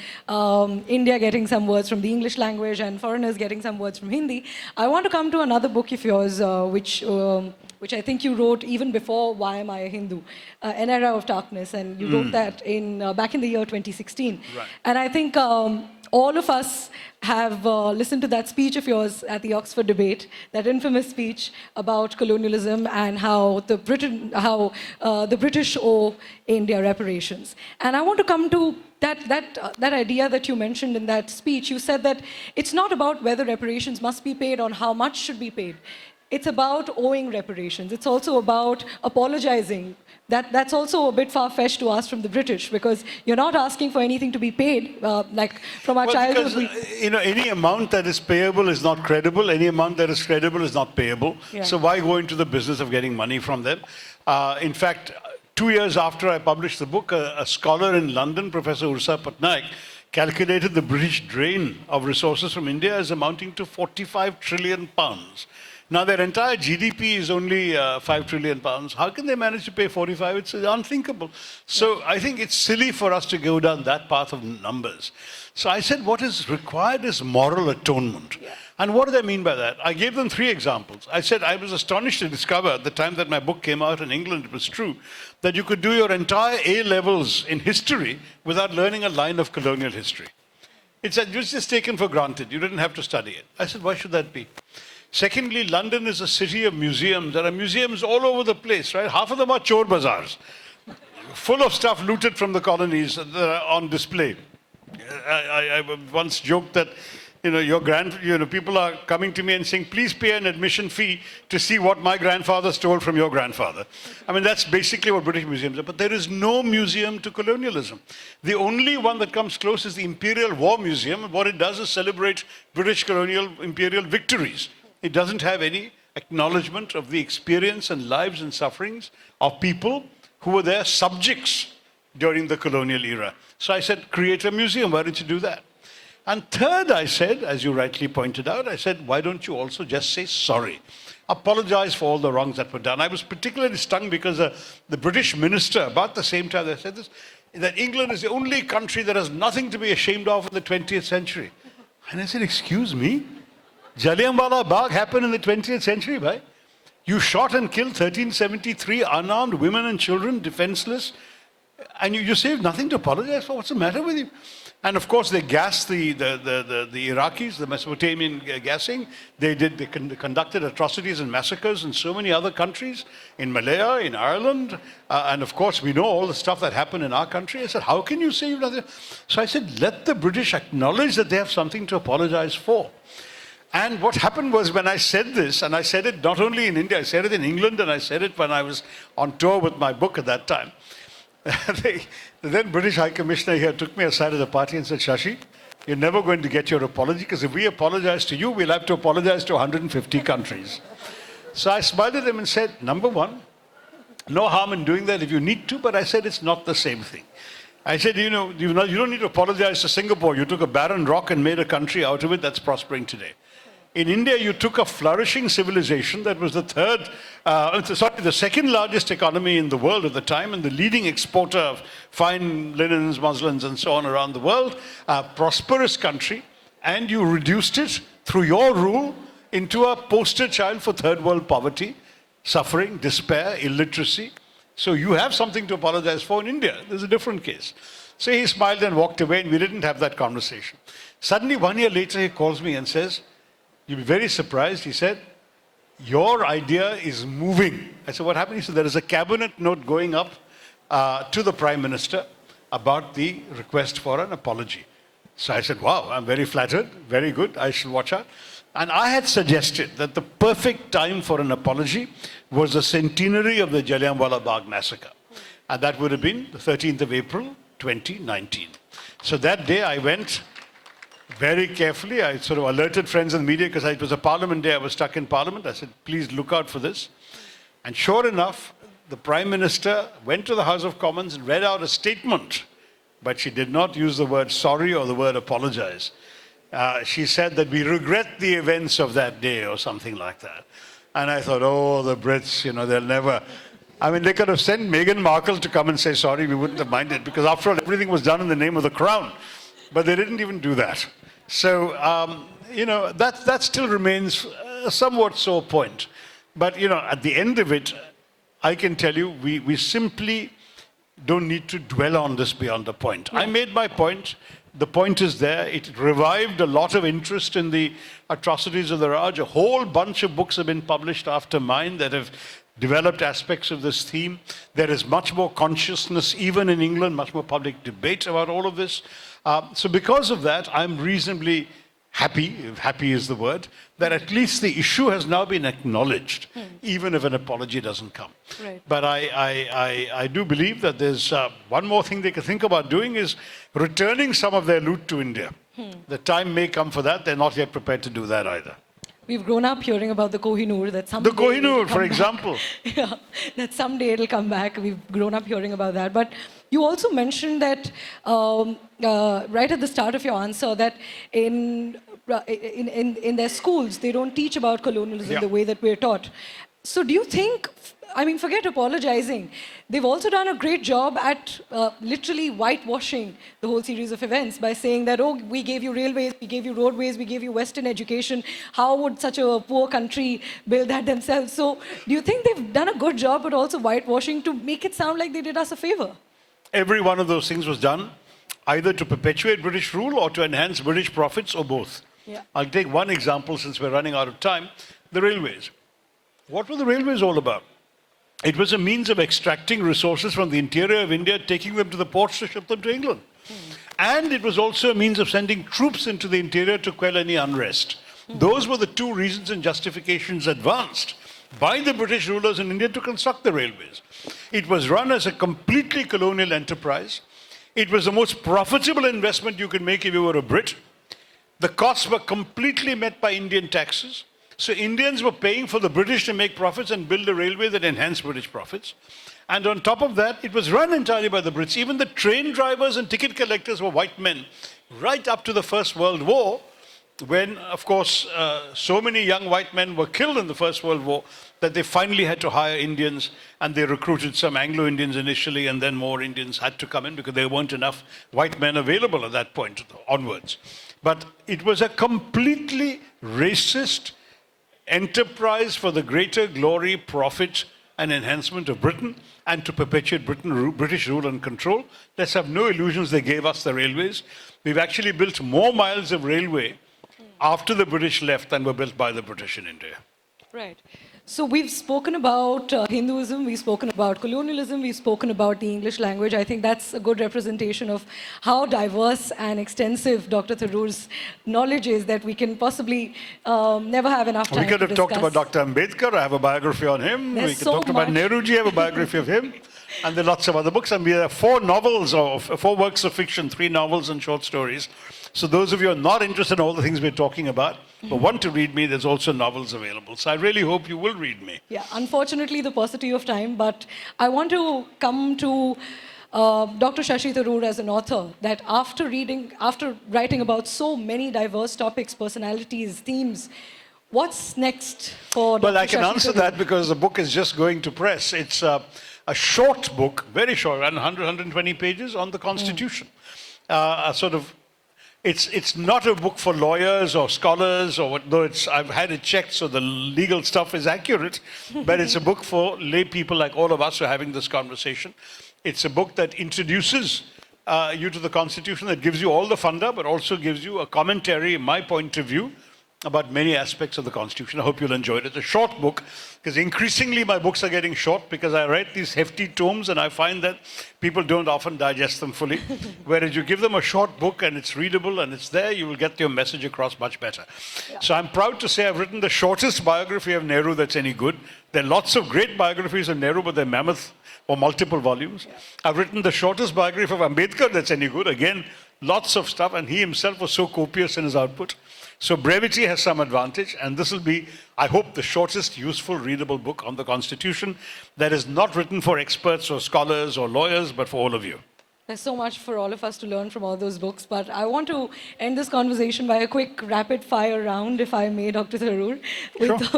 India getting some words from the English language and foreigners getting some words from Hindi, I want to come to another book of yours, which I think you wrote even before Why Am I a Hindu? An Era of Darkness, and you wrote that back in the year 2016. Right. And I think all of us have listened to that speech of yours at the Oxford debate, that infamous speech about colonialism and how the British owe India reparations. And I want to come to that idea that you mentioned in that speech. You said that it's not about whether reparations must be paid or how much should be paid. It's about owing reparations. It's also about apologizing. That's also a bit far-fetched to ask from the British, because you're not asking for anything to be paid, like from our childhood. Because, any amount that is payable is not credible. Any amount that is credible is not payable. Yeah. So why go into the business of getting money from them? In fact, 2 years after I published the book, a scholar in London, Professor Ursa Patnaik, calculated the British drain of resources from India as amounting to 45 trillion pounds. Now, their entire GDP is only 5 trillion pounds. How can they manage to pay 45? It's unthinkable. So I think it's silly for us to go down that path of numbers. So I said what is required is moral atonement. Yeah. And what do I mean by that? I gave them 3 examples. I said I was astonished to discover at the time that my book came out in England, it was true, that you could do your entire A-levels in history without learning a line of colonial history. It was just taken for granted. You didn't have to study it. I said, why should that be? Secondly, London is a city of museums. There are museums all over the place, right? Half of them are chor bazaars, full of stuff looted from the colonies that are on display. I once joked that, people are coming to me and saying, please pay an admission fee to see what my grandfather stole from your grandfather. I mean, that's basically what British museums are. But there is no museum to colonialism. The only one that comes close is the Imperial War Museum. What it does is celebrate British colonial imperial victories. It doesn't have any acknowledgement of the experience and lives and sufferings of people who were their subjects during the colonial era. So I said, create a museum. Why don't you do that? And third, I said, as you rightly pointed out, I said, why don't you also just say sorry? Apologize for all the wrongs that were done. I was particularly stung because the British minister, about the same time they said this, that England is the only country that has nothing to be ashamed of in the 20th century. And I said, excuse me? Jallianwala Bagh happened in the 20th century, right? You shot and killed 1373 unarmed women and children, defenseless, and you say nothing to apologize for? What's the matter with you? And of course, they gassed the Iraqis, the Mesopotamian gassing. They conducted atrocities and massacres in so many other countries, in Malaya, in Ireland, and of course, we know all the stuff that happened in our country. I said, how can you say you've nothing? So I said, let the British acknowledge that they have something to apologize for. And what happened was when I said this, and I said it not only in India, I said it in England, and I said it when I was on tour with my book at that time. The then British High Commissioner here took me aside at the party and said, Shashi, you're never going to get your apology, because if we apologize to you, we'll have to apologize to 150 countries. So I smiled at him and said, number one, no harm in doing that if you need to, but I said it's not the same thing. I said, you don't need to apologize to Singapore. You took a barren rock and made a country out of it that's prospering today. In India, you took a flourishing civilization that was the second largest economy in the world at the time, and the leading exporter of fine linens, muslins, and so on around the world, a prosperous country, and you reduced it through your rule into a poster child for third world poverty, suffering, despair, illiteracy. So you have something to apologize for in India. There's a different case. So he smiled and walked away, and we didn't have that conversation. Suddenly, 1 year later, he calls me and says, "You'll be very surprised," he said, "your idea is moving." I said, "What happened?" He said, "There is a cabinet note going up to the Prime Minister about the request for an apology." So I said, "Wow, I'm very flattered, very good, I shall watch out." And I had suggested that the perfect time for an apology was the centenary of the Jallianwala Bagh massacre. And that would have been the 13th of April, 2019. So that day I went very carefully. I sort of alerted friends in the media because it was a Parliament day. I was stuck in Parliament. I said, "Please look out for this." And sure enough, the Prime Minister went to the House of Commons and read out a statement. But she did not use the word sorry or the word apologize. She said that we regret the events of that day or something like that. And I thought, oh, the Brits, they'll never. I mean, they could have sent Meghan Markle to come and say sorry. We wouldn't have minded, because after all, everything was done in the name of the crown. But they didn't even do that. So, that still remains a somewhat sore point. But, at the end of it, I can tell you, we simply don't need to dwell on this beyond the point. I made my point. The point is there. It revived a lot of interest in the atrocities of the Raj. A whole bunch of books have been published after mine that have developed aspects of this theme. There is much more consciousness, even in England, much more public debate about all of this. So because of that, I'm reasonably happy, if happy is the word, that at least the issue has now been acknowledged, even if an apology doesn't come. Right. But I do believe that there's one more thing they can think about doing is returning some of their loot to India. The time may come for that. They're not yet prepared to do that either. We've grown up hearing about the Kohinoor, that someday The Kohinoor, for back. example. Yeah, that someday it'll come back. We've grown up hearing about that. But you also mentioned that right at the start of your answer that in their schools they don't teach about colonialism the way that we're taught. So do you think, forget apologizing, they've also done a great job at literally whitewashing the whole series of events by saying that, oh, we gave you railways, we gave you roadways, we gave you Western education. How would such a poor country build that themselves? So do you think they've done a good job at also whitewashing to make it sound like they did us a favor? Every one of those things was done either to perpetuate British rule or to enhance British profits, or both. Yeah. I'll take one example since we're running out of time, the railways. What were the railways all about? It was a means of extracting resources from the interior of India, taking them to the ports to ship them to England. And it was also a means of sending troops into the interior to quell any unrest. Those were the two reasons and justifications advanced by the British rulers in India to construct the railways. It was run as a completely colonial enterprise. It was the most profitable investment you could make if you were a Brit. The costs were completely met by Indian taxes. So Indians were paying for the British to make profits and build a railway that enhanced British profits. And on top of that, it was run entirely by the Brits. Even the train drivers and ticket collectors were white men, right up to the First World War, when, of course, so many young white men were killed in the First World War that they finally had to hire Indians, and they recruited some Anglo-Indians initially, and then more Indians had to come in because there weren't enough white men available at that point onwards. But it was a completely racist enterprise for the greater glory, profit, and enhancement of Britain, and to perpetuate British rule and control. Let's have no illusions they gave us the railways. We've actually built more miles of railway after the British left than were built by the British in India. Right. So we've spoken about Hinduism, we've spoken about colonialism, we've spoken about the English language. I think that's a good representation of how diverse and extensive Dr. Tharoor's knowledge is that we can possibly never have enough time to discuss. We could have talked about Dr. Ambedkar. I have a biography on him. There's we could so talk about much. Nehruji. I have a biography of him. And there are lots of other books. And we have 4 novels, or 4 works of fiction, 3 novels and short stories. So those of you who are not interested in all the things we're talking about, but want to read me, there's also novels available. So I really hope you will read me. Yeah, unfortunately, the paucity of time, but I want to come to Dr. Shashi Tharoor as an author, that after writing about so many diverse topics, personalities, themes, what's next for Dr. Well, I can Shashi answer Tharoor? that because the book is just going to press. It's a short book, very short, around 100, 120 pages on the Constitution. A sort of It's not a book for lawyers or scholars or what, though I've had it checked so the legal stuff is accurate, but it's a book for lay people like all of us who are having this conversation. It's a book that introduces you to the Constitution, that gives you all the funda, but also gives you a commentary, my point of view, about many aspects of the Constitution. I hope you'll enjoy it. It's a short book, because increasingly my books are getting short because I write these hefty tomes and I find that people don't often digest them fully. Whereas you give them a short book and it's readable and it's there, you will get your message across much better. Yeah. So I'm proud to say I've written the shortest biography of Nehru that's any good. There are lots of great biographies of Nehru, but they're mammoth or multiple volumes. Yeah. I've written the shortest biography of Ambedkar that's any good. Again, lots of stuff, and he himself was so copious in his output. So brevity has some advantage, and this will be, I hope, the shortest, useful, readable book on the Constitution that is not written for experts or scholars or lawyers, but for all of you. There's so much for all of us to learn from all those books, but I want to end this conversation by a quick rapid-fire round, if I may, Dr. Tharoor,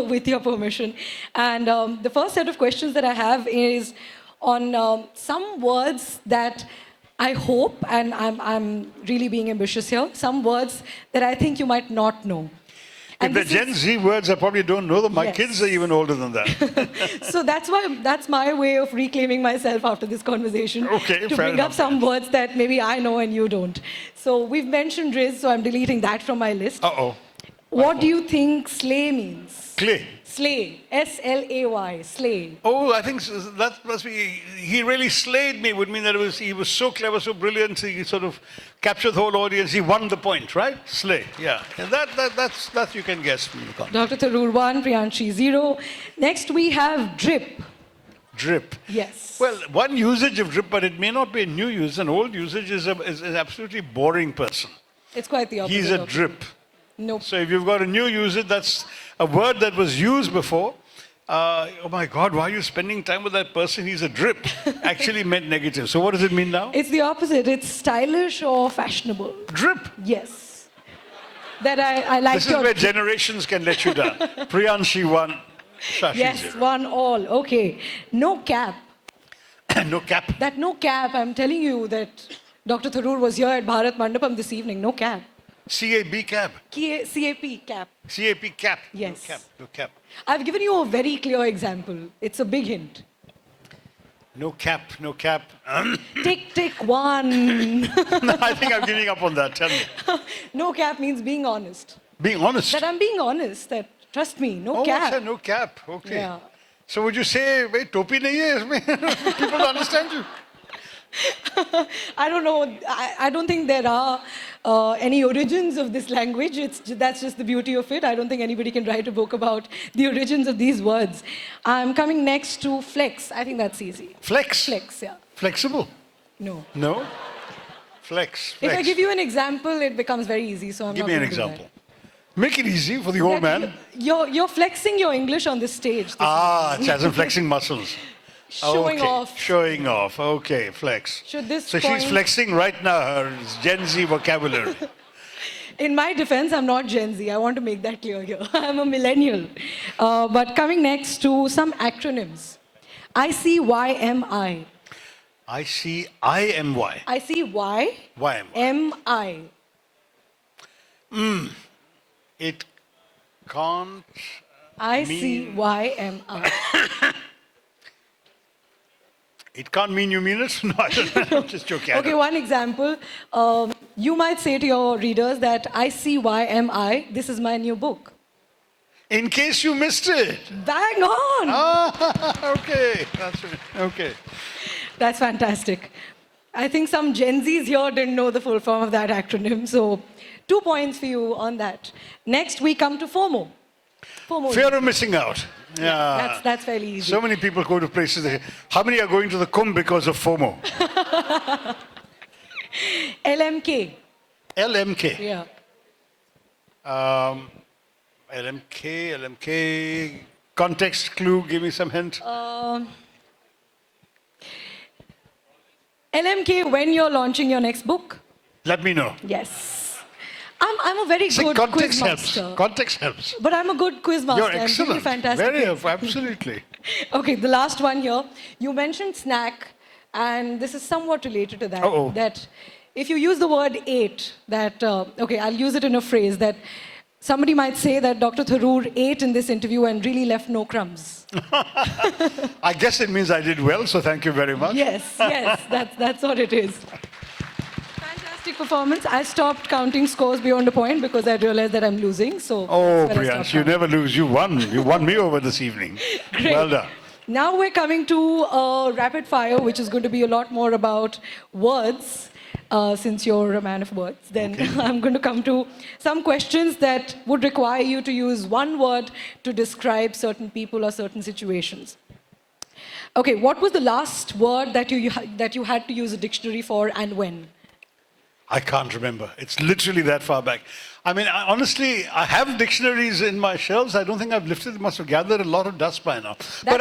with your permission. And the first set of questions that I have is on some words that I hope, and I'm really being ambitious here, some words that I think you might not know. And if the Gen Z words, I probably don't know them. My kids are even older than that. So that's my way of reclaiming myself after this conversation. Okay, to bring up some words that maybe I know and you don't. So we've mentioned Riz, so I'm deleting that from my list. Uh-oh. What do you think slay means? Clay. Slay. S-L-A-Y. Slay. Oh, I think that must be, he really slayed me, would mean that he was so clever, so brilliant, he sort of captured the whole audience, he won the point, right? Slay, yeah. And that you can guess from the context. Dr. Tharoor 1, Priyanshi 0. Next we have drip. Drip. Yes. Well, one usage of drip, but it may not be a new use. An old usage is an absolutely boring person. It's quite the opposite. He's a drip. Nope. So if you've got a new usage, that's a word that was used before. Oh my God, why are you spending time with that person? He's a drip. Actually meant negative. So what does it mean now? It's the opposite. It's stylish or fashionable. Drip. Yes. That I like. This is where generations can let you down. Priyanshi 1, Shashi yes, 0. 1 all. Okay. No cap. No cap. That no cap, I'm telling you that Dr. Tharoor was here at Bharat Mandapam this evening. No cap. C-A-B cap. C-A-P cap. C-A-P cap. Yes. No cap. No cap. I've given you a very clear example. It's a big hint. No cap. No cap. Tick, tick, 1. I think I'm giving up on that. Tell me. No cap means being honest. Being honest. That I'm being honest. That, trust me, no cap. Oh, no cap. Okay. Yeah. So would you say, wait, topi nahi hai isme? People don't understand you. I don't know. I don't think there are any origins of this language. That's just the beauty of it. I don't think anybody can write a book about the origins of these words. I'm coming next to flex. I think that's easy. Flex? Flex, yeah. Flexible? No. No? Flex. If I give you an example, it becomes very easy. So I'm Give not me an going to do example. Make it easy for the old man. You're flexing your English on this stage. It has flexing muscles. Showing off. Showing off. Okay, flex. So she's flexing right now her Gen Z vocabulary. In my defense, I'm not Gen Z. I want to make that clear here. I'm a millennial. But coming next to some acronyms. ICYMI. ICIMY. ICYMI. It can't ICYMI. It can't mean you mean it? No, I don't know. I'm just joking. Okay, one example. You might say to your readers that ICYMI, this is my new book. In case you missed it. Bang on! Okay. That's it. Okay. That's fantastic. I think some Gen Zs here didn't know the full form of that acronym, so 2 points for you on that. Next, we come to FOMO. Fear of missing out. Yeah. That's fairly easy. So many people go to places. How many are going to the Kumbh because of FOMO? LMK. LMK. Yeah. LMK. Context clue. Give me some hint. LMK, when you're launching your next book? Let me know. Yes. I'm a very good quiz master. Context helps. But I'm a good quiz master. You're excellent. I'm fantastic. Very, absolutely. Okay, the last one here. You mentioned snack, and this is somewhat related to that. Uh-oh. That if you use the word ate, that, okay, I'll use it in a phrase that somebody might say that Dr. Tharoor ate in this interview and really left no crumbs. I guess it means I did well, so thank you very much. Yes, that's what it is. Fantastic performance. I stopped counting scores beyond a point because I realized that I'm losing. So Oh, Priyanshi, you never lose. You won. You won me over this evening. Great. Well done. Now we're coming to a rapid fire, which is going to be a lot more about words. Since you're a man of words, then okay. I'm going to come to some questions that would require you to use one word to describe certain people or certain situations. Okay, what was the last word that you had to use a dictionary for, and when? I can't remember. It's literally that far back. I mean, honestly, I have dictionaries in my shelves. I don't think I've lifted. It must have gathered a lot of dust by now. But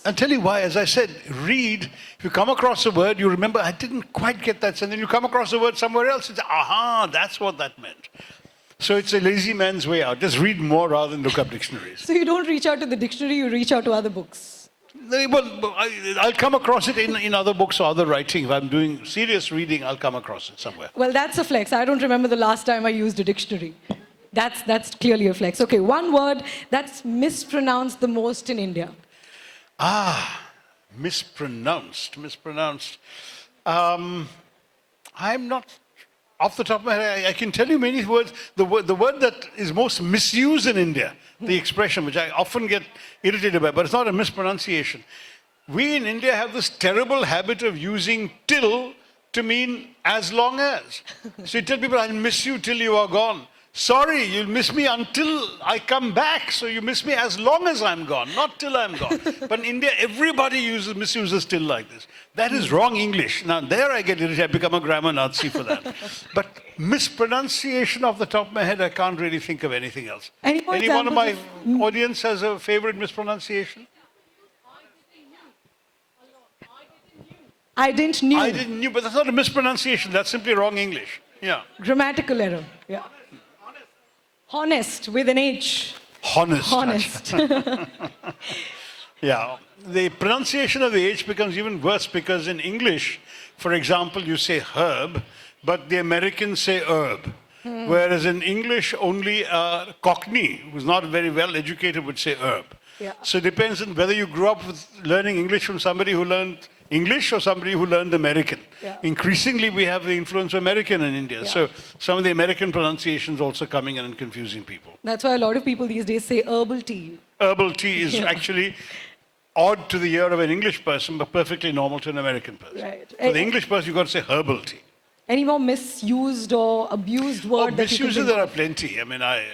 I'll tell you why. As I said, read. If you come across a word, you remember, I didn't quite get that. And then you come across a word somewhere else. It's, aha, that's what that meant. So it's a lazy man's way out. Just read more rather than look up dictionaries. So you don't reach out to the dictionary, you reach out to other books. Well, I'll come across it in other books or other writing. If I'm doing serious reading, I'll come across it somewhere. Well, that's a flex. I don't remember the last time I used a dictionary. That's clearly a flex. Okay, one word that's mispronounced the most in India. Mispronounced. I'm not, off the top of my head, I can tell you many words. The word that is most misused in India, the expression, which I often get irritated by, but it's not a mispronunciation. We in India have this terrible habit of using till to mean as long as. So you tell people, I'll miss you till you are gone. Sorry, you'll miss me until I come back. So you miss me as long as I'm gone, not till I'm gone. But in India, everybody misuses till like this. That is wrong English. Now, there I get irritated. I become a grammar Nazi for that. But mispronunciation off the top of my head, I can't really think of anything else. Any one of my audience has a favorite mispronunciation? I didn't knew. I didn't knew, but that's not a mispronunciation. That's simply wrong English. Yeah. Grammatical error. Yeah. Honest with an H. Honest. Yeah. The pronunciation of the H becomes even worse because in English, for example, you say herb, but the Americans say herb. Whereas in English, only a Cockney, who's not very well educated, would say herb. Yeah. So it depends on whether you grew up with learning English from somebody who learned English or somebody who learned American. Yeah. Increasingly, we have the influence of American in India. Yeah. So some of the American pronunciations also coming in and confusing people. That's why a lot of people these days say herbal tea. Herbal tea is actually odd to the ear of an English person, but perfectly normal to an American person. Right. For the English person, you've got to say herbal tea. Any more misused or abused word that you can misuses, there are plenty. I mean, I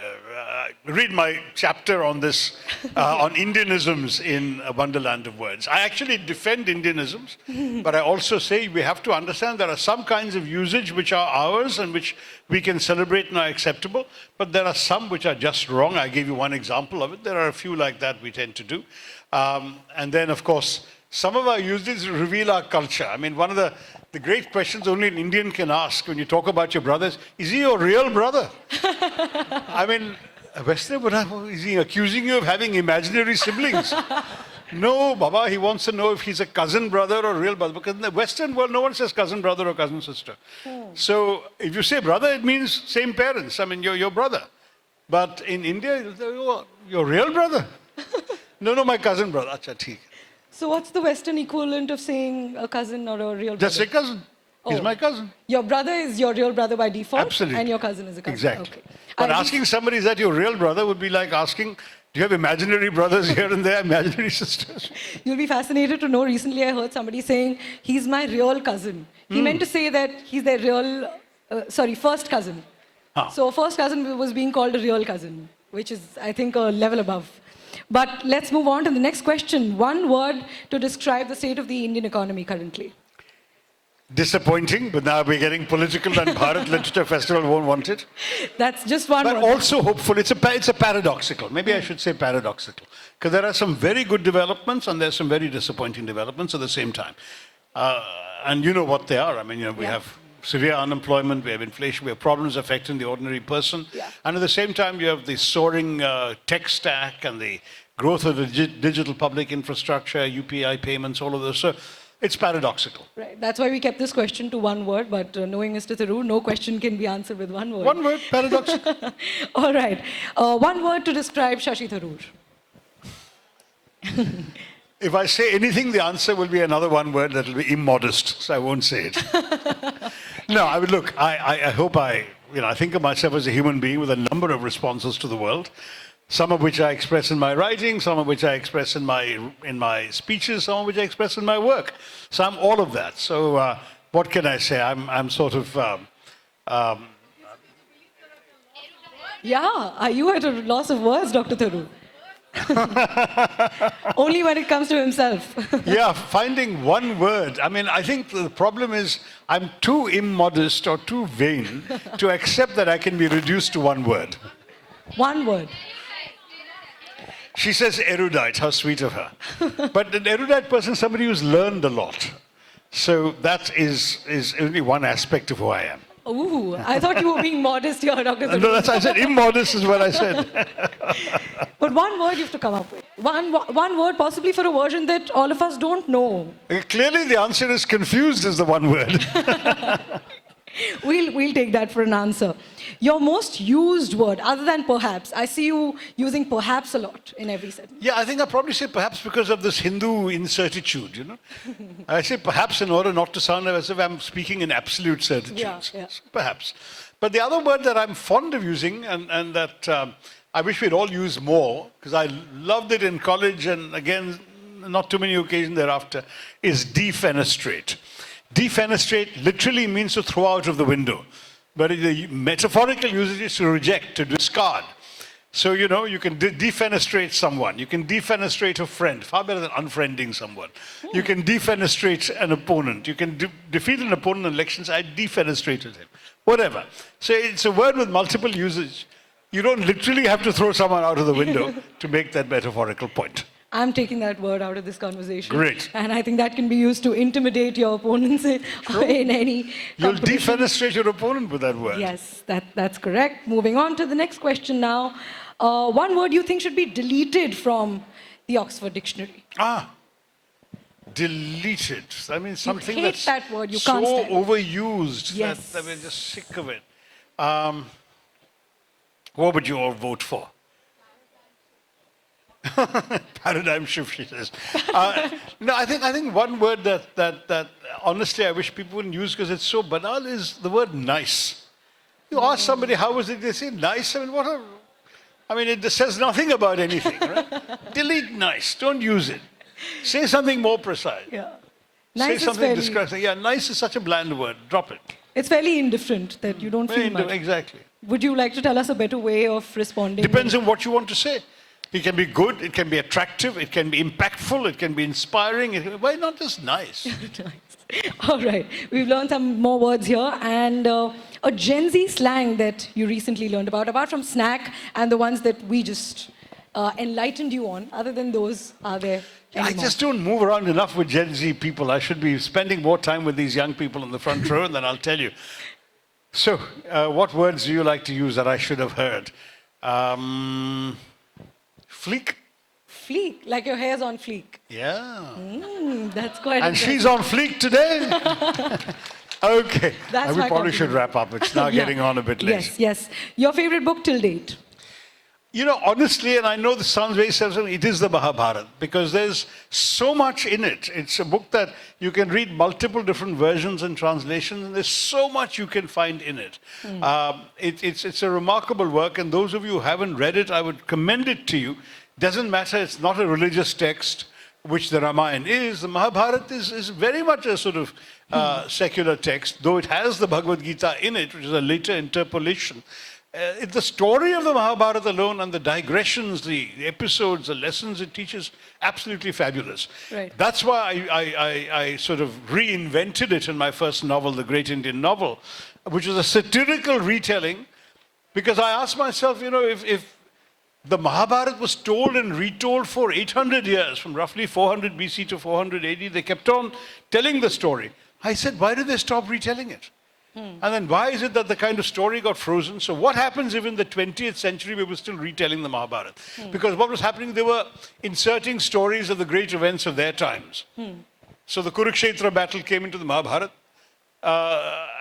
read my chapter on this, on Indianisms in A Wonderland of Words. I actually defend Indianisms, but I also say we have to understand there are some kinds of usage which are ours and which we can celebrate and are acceptable, but there are some which are just wrong. I gave you one example of it. There are a few like that we tend to do. And then, of course, some of our usages reveal our culture. I mean, one of the great questions only an Indian can ask when you talk about your brothers, is he your real brother? I mean, a Westerner, is he accusing you of having imaginary siblings? No, Baba, he wants to know if he's a cousin brother or real brother. Because in the Western world, no one says cousin brother or cousin sister. So if you say brother, it means same parents. I mean, you're your brother. But in India, your real brother? No, my cousin brother. Acha, theek. So what's the Western equivalent of saying a cousin or a real brother? Just say cousin. He's my cousin. Your brother is your real brother by default. Absolutely. And your cousin is a cousin. Exactly. Okay. But asking somebody, is that your real brother, would be like asking, do you have imaginary brothers here and there, imaginary sisters? You'll be fascinated to know, recently I heard somebody saying, he's my real cousin. He meant to say that he's their real, first cousin. So first cousin was being called a real cousin, which is, I think, a level above. But let's move on to the next question. One word to describe the state of the Indian economy currently. Disappointing, but now we're getting political and Bharat Literature Festival won't want it. That's just one but word. But also hopeful. It's a paradoxical. Maybe I should say paradoxical. Because there are some very good developments and there's some very disappointing developments at the same time. And you know what they are. I mean, we have severe unemployment, we have inflation, we have problems affecting the ordinary person. Yeah. And at the same time, you have the soaring tech stack and the growth of the digital public infrastructure, UPI payments, all of those. So It's paradoxical. Right. That's why we kept this question to one word, but knowing Mr. Tharoor, no question can be answered with one word. One word, paradoxical. All right. One word to describe Shashi Tharoor. If I say anything, the answer will be another one word that will be immodest, so I won't say it. No, I mean, look, I hope I think of myself as a human being with a number of responses to the world, some of which I express in my writing, some of which I express in my speeches, some of which I express in my work. So I'm all of that. So what can I say? I'm sort of... Yeah, are you at a loss of words, Dr. Tharoor? Only when it comes to himself. Yeah, finding one word. I mean, I think the problem is I'm too immodest or too vain to accept that I can be reduced to one word. One word. She says erudite, how sweet of her. But an erudite person is somebody who's learned a lot. So that is only one aspect of who I am. Ooh, I thought you were being modest here, Dr. Tharoor. No, that's I said immodest is what I said. But one word you have to come up with. One word possibly for a version that all of us don't know. Clearly the answer is confused is the one word. We'll take that for an answer. Your most used word, other than perhaps. I see you using perhaps a lot in every sentence. Yeah, I think I'll probably say perhaps because of this Hindu incertitude, you know. I say perhaps in order not to sound as if I'm speaking in absolute certitude. Yeah. Perhaps. But the other word that I'm fond of using and that I wish we'd all use more, because I loved it in college and again, not too many occasions thereafter, is defenestrate. Defenestrate literally means to throw out of the window. But the metaphorical usage is to reject, to discard. So, you know, you can defenestrate someone. You can defenestrate a friend, far better than unfriending someone. You can defenestrate an opponent. You can defeat an opponent in elections. I defenestrated him. Whatever. So it's a word with multiple usage. You don't literally have to throw someone out of the window to make that metaphorical point. I'm taking that word out of this conversation. Great. And I think that can be used to intimidate your opponents in any You'll competition. defenestrate your opponent with that word. Yes, that's correct. Moving on to the next question now. One word you think should be deleted from the Oxford Dictionary. Deleted. I mean, something hate that's that word. You so can't stand it. overused Yes. that we're just sick of it. What would you all vote for? Paradigm shift, she says. No, I think one word that honestly I wish people wouldn't use because it's so banal is the word nice. You ask somebody how was it, they say nice. I mean, it says nothing about anything, right? Delete nice. Don't use it. Say something more precise. Yeah. Say Nice is something fairly, describing. Yeah, nice is such a bland word. Drop it. it's fairly indifferent that you don't feel much. Exactly. Would you like to tell us a better way of responding? Depends on what you want to say. It can be good, it can be attractive, it can be impactful, it can be inspiring. Why not just nice? Nice. All right. We've learned some more words here. And a Gen Z slang that you recently learned about, apart from snack and the ones that we just enlightened you on, other than those, are there any I more? just don't move around enough with Gen Z people. I should be spending more time with these young people in the front row, and then I'll tell you. So, what words do you like to use that I should have heard? Fleek? Fleek, like your hair's on fleek. Yeah. That's quite And she's on fleek today? Okay. That's We my probably should compliment. wrap up. It's now Yeah. getting on a bit late. Yes. Your favorite book till date? You know, honestly, and I know this sounds very self-serving, it is the Mahabharata because there's so much in it. It's a book that you can read multiple different versions and translations, and there's so much you can find in it. It's a remarkable work, and those of you who haven't read it, I would commend it to you. Doesn't matter, it's not a religious text, which the Ramayana is. The Mahabharata is very much a sort of secular text, though it has the Bhagavad Gita in it, which is a later interpolation. The story of the Mahabharata alone and the digressions, the episodes, the lessons it teaches, absolutely fabulous. Right. That's why I sort of reinvented it in my first novel, The Great Indian Novel, which was a satirical retelling, because I asked myself, you know, if the Mahabharata was told and retold for 800 years, from roughly 400 BC to 400 AD, they kept on telling the story. I said, why did they stop retelling it? And then why is it that the kind of story got frozen? So what happens if in the 20th century we were still retelling the Mahabharata? Because what was happening, they were inserting stories of the great events of their times. So the Kurukshetra battle came into the Mahabharata.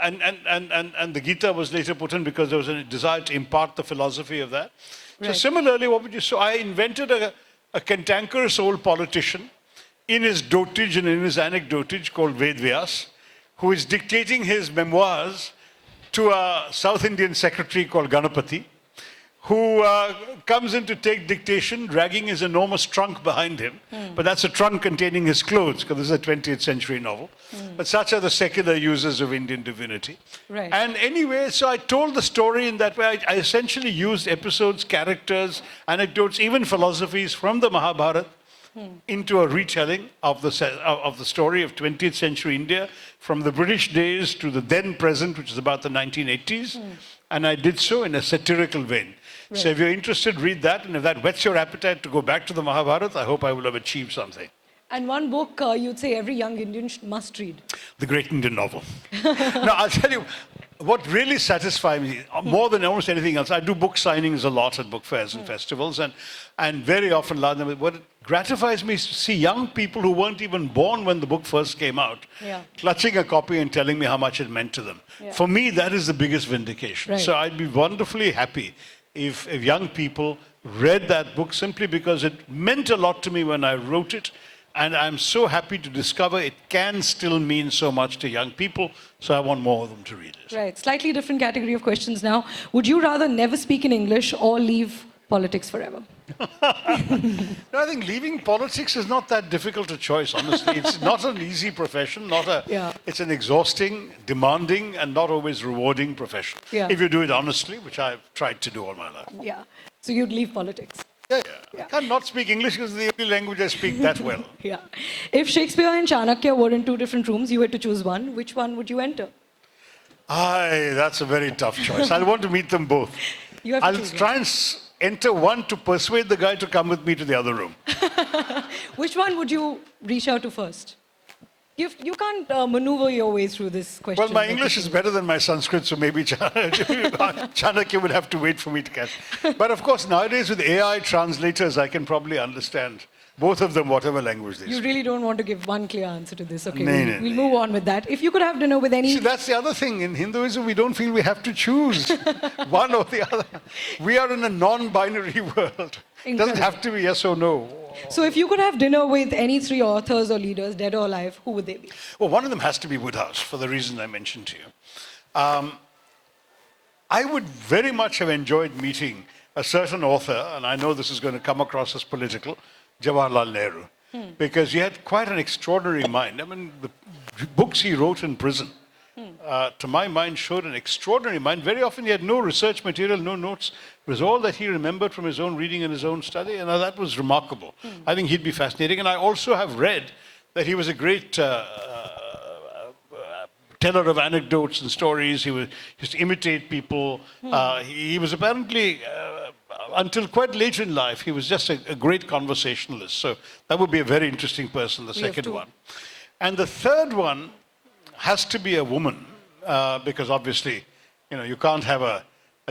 And the Gita was later put in because there was a desire to impart the philosophy of that. So Right. similarly, what would you say? I invented a cantankerous old politician in his dotage and in his anecdotage called Ved Vyas, who is dictating his memoirs to a South Indian secretary called Ganapati, who comes in to take dictation, dragging his enormous trunk behind him. But that's a trunk containing his clothes, because this is a 20th century novel. But such are the secular users of Indian divinity. Right. And anyway, so I told the story in that way. I essentially used episodes, characters, anecdotes, even philosophies from the Mahabharata into a retelling of the story of 20th century India, from the British days to the then present, which is about the 1980s. And I did so in a satirical vein. Right. So if you're interested, read that. And if that whets your appetite to go back to the Mahabharata, I hope I will have achieved something. And one book you'd say every young Indian must read. The Great Indian Novel. Now, I'll tell you, what really satisfies me, more than almost anything else, I do book signings a lot at book fairs and festivals, and very often, what gratifies me is to see young people who weren't even born when the book first came out, clutching a copy and telling me how much it meant to them. Yeah. For me, that is the biggest vindication. Right. So I'd be wonderfully happy if young people read that book simply because it meant a lot to me when I wrote it. And I'm so happy to discover it can still mean so much to young people. So I want more of them to read it. Right. Slightly different category of questions now. Would you rather never speak in English or leave politics forever? No, I think leaving politics is not that difficult a choice, honestly. It's not an easy profession, it's an exhausting, demanding, and not always rewarding profession. Yeah. If you do it honestly, which I've tried to do all my life. Yeah. So you'd leave politics. Yeah. I can't not speak English because it's the only language I speak that well. Yeah. If Shakespeare and Chanakya were in two different rooms, you had to choose one. Which one would you enter? Aye, that's a very tough choice. I want to meet them both. You have to I'll choose one. try and enter one to persuade the guy to come with me to the other room. Which one would you reach out to first? You can't maneuver your way through this question. Well, my English is better than my Sanskrit, so maybe Chanakya would have to wait for me to catch. But of course, nowadays with AI translators, I can probably understand both of them, whatever language they You speak. really don't want to give one clear answer to this. Okay, No. we'll move on with that. If you could have dinner with any... See, that's the other thing. In Hinduism, we don't feel we have to choose one or the other. We are in a non-binary world. It doesn't have to be yes or no. So if you could have dinner with any three authors or leaders, dead or alive, who would they be? Well, one of them has to be Woodhouse, for the reason I mentioned to you. I would very much have enjoyed meeting a certain author, and I know this is going to come across as political, Jawaharlal Nehru, because he had quite an extraordinary mind. I mean, the books he wrote in prison, to my mind, showed an extraordinary mind. Very often he had no research material, no notes. It was all that he remembered from his own reading and his own study, and that was remarkable. I think he'd be fascinating. And I also have read that he was a great teller of anecdotes and stories. He used to imitate people. He was apparently, until quite late in life, he was just a great conversationalist. So that would be a very interesting person, the second one. And the third one has to be a woman, because obviously, you can't have a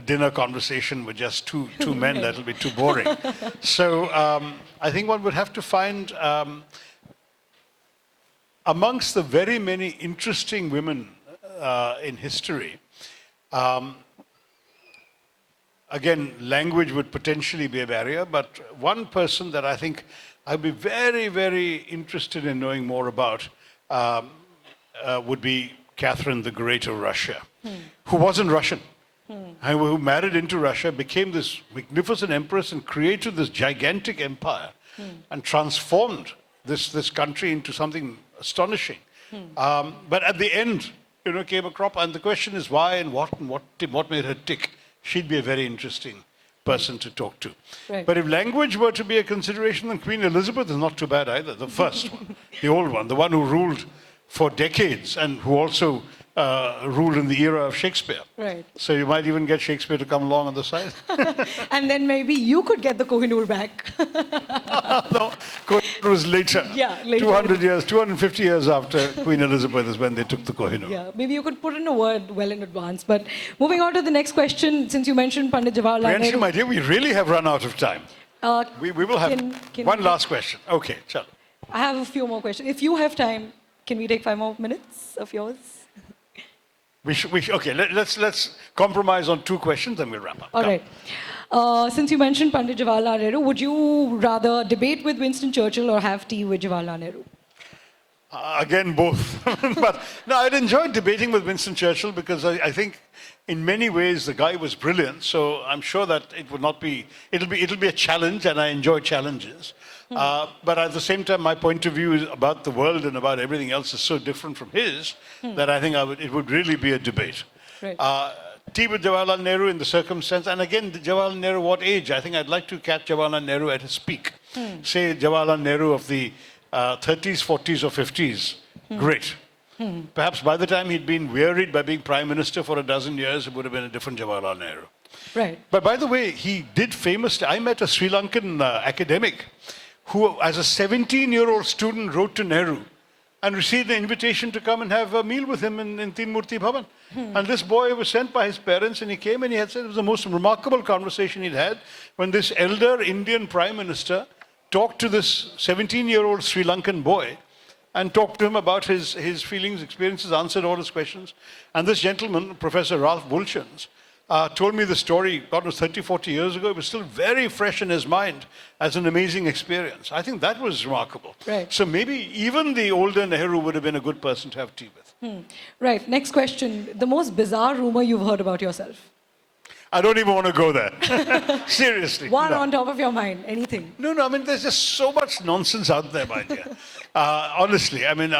dinner conversation with just two men. That'll be too boring. So I think one would have to find, amongst the very many interesting women in history, again, language would potentially be a barrier, but one person that I think I'd be very, very interested in knowing more about would be Catherine the Great of Russia, who wasn't Russian, and who married into Russia, became this magnificent empress and created this gigantic empire and transformed this country into something astonishing. But at the end, came a crop, and the question is why and what made her tick. She'd be a very interesting person to talk to. Right. But if language were to be a consideration, then Queen Elizabeth is not too bad either. The first one, the old one, the one who ruled for decades and who also ruled in the era of Shakespeare. Right. So you might even get Shakespeare to come along on the side. And then maybe you could get the Kohinoor back. No, Kohinoor was later. Yeah, later. 250 years after Queen Elizabeth is when they took the Kohinoor. Yeah, maybe you could put in a word well in advance. But moving on to the next question, since you mentioned Pandit Jawaharlal Priyanshi, Nehru. my dear, we really have run out of time. We will have can one last question. Okay, chalo. I have a few more questions. If you have time, Can we take 5 more minutes of yours? Okay, let's compromise on 2 questions, then we'll wrap up. All right. Since you mentioned Pandit Jawaharlal Nehru, would you rather debate with Winston Churchill or have tea with Jawaharlal Nehru? Again, both. But no, I'd enjoyed debating with Winston Churchill because I think in many ways the guy was brilliant. So I'm sure that it'll be a challenge, and I enjoy challenges. But at the same time, my point of view is about the world and about everything else is so different from his that I think it would really be a debate. Right. Tea with Jawaharlal Nehru in the circumstance, and again, Jawaharlal Nehru, what age? I think I'd like to catch Jawaharlal Nehru at his peak. Say Jawaharlal Nehru of the 30s, 40s or 50s. Great. Perhaps by the time he'd been wearied by being Prime Minister for a dozen years, it would have been a different Jawaharlal Nehru. Right. But by the way, he did famously, I met a Sri Lankan academic who, as a 17-year-old student, wrote to Nehru and received an invitation to come and have a meal with him in Tinmurti Bhavan. And this boy was sent by his parents, and he came and he had said it was the most remarkable conversation he'd had when this elder Indian Prime Minister talked to this 17-year-old Sri Lankan boy and talked to him about his feelings, experiences, answered all his questions. And this gentleman, Professor Ralph Bulchans, told me the story, God knows, 30, 40 years ago. It was still very fresh in his mind as an amazing experience. I think that was remarkable. Right. So maybe even the older Nehru would have been a good person to have tea with. Right. Next question. The most bizarre rumor you've heard about yourself? I don't even want to go there. Seriously. One no. on top of your mind. Anything? No, I mean, there's just so much nonsense out there, my dear. Honestly, I mean,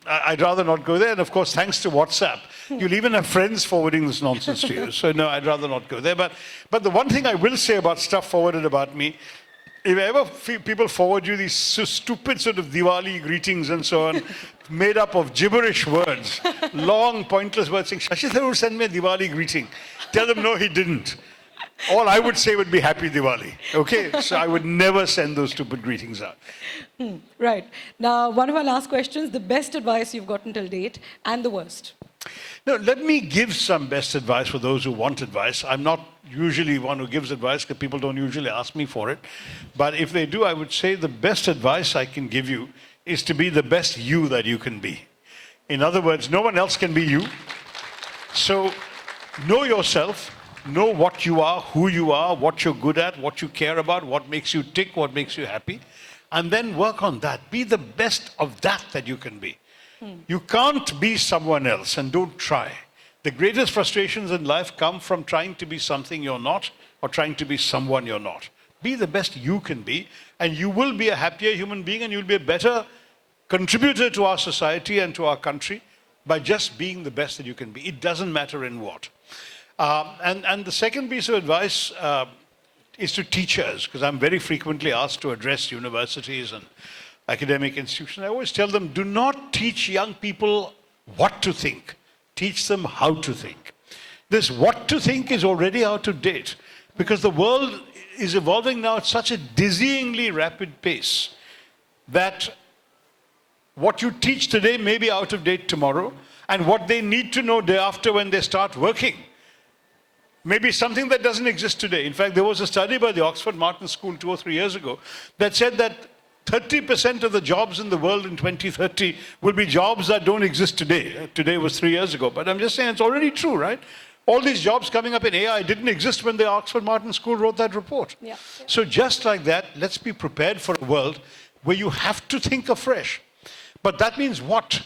I'd rather not go there. And of course, thanks to WhatsApp, you'll even have friends forwarding this nonsense to you. So no, I'd rather not go there. But the one thing I will say about stuff forwarded about me, if ever people forward you these so stupid sort of Diwali greetings and so on, made up of gibberish words, long, pointless words saying, Shashi Tharoor sent me a Diwali greeting. Tell them, no, he didn't. All I would say would be Happy Diwali. Okay? So I would never send those stupid greetings out. Right. Now, one of our last questions, the best advice you've gotten till date and the worst. Now, let me give some best advice for those who want advice. I'm not usually one who gives advice because people don't usually ask me for it. But if they do, I would say the best advice I can give you is to be the best you that you can be. In other words, no one else can be you. So know yourself, know what you are, who you are, what you're good at, what you care about, what makes you tick, what makes you happy, and then work on that. Be the best of that you can be. You can't be someone else, and don't try. The greatest frustrations in life come from trying to be something you're not or trying to be someone you're not. Be the best you can be, and you will be a happier human being, and you'll be a better contributor to our society and to our country by just being the best that you can be. It doesn't matter in what. And the second piece of advice is to teachers, because I'm very frequently asked to address universities and academic institutions. I always tell them, do not teach young people what to think. Teach them how to think. This what to think is already out of date, because the world is evolving now at such a dizzyingly rapid pace that what you teach today may be out of date tomorrow, and what they need to know day after when they start working maybe something that doesn't exist today. In fact, there was a study by the Oxford Martin School 2 or 3 years ago that said that 30% of the jobs in the world in 2030 will be jobs that don't exist today. Today was 3 years ago, but I'm just saying it's already true, right? All these jobs coming up in AI didn't exist when the Oxford Martin School wrote that report. Yeah. So just like that, let's be prepared for a world where you have to think afresh. But that means what?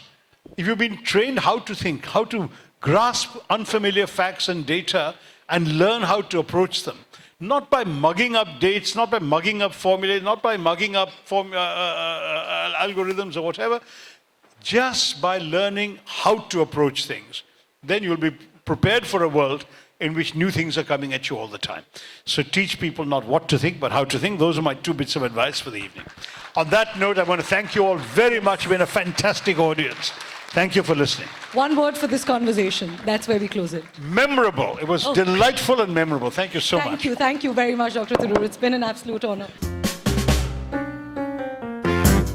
If you've been trained how to think, how to grasp unfamiliar facts and data and learn how to approach them, not by mugging up dates, not by mugging up formulae, not by mugging up algorithms or whatever, just by learning how to approach things, then you'll be prepared for a world in which new things are coming at you all the time. So teach people not what to think, but how to think. Those are my 2 bits of advice for the evening. On that note, I want to thank you all very much. You've been a fantastic audience. Thank you for listening. One word for this conversation. That's where we close it. Memorable. It was delightful and memorable. Thank you so much. Thank you very much, Dr. Tharoor. It's been an absolute honor.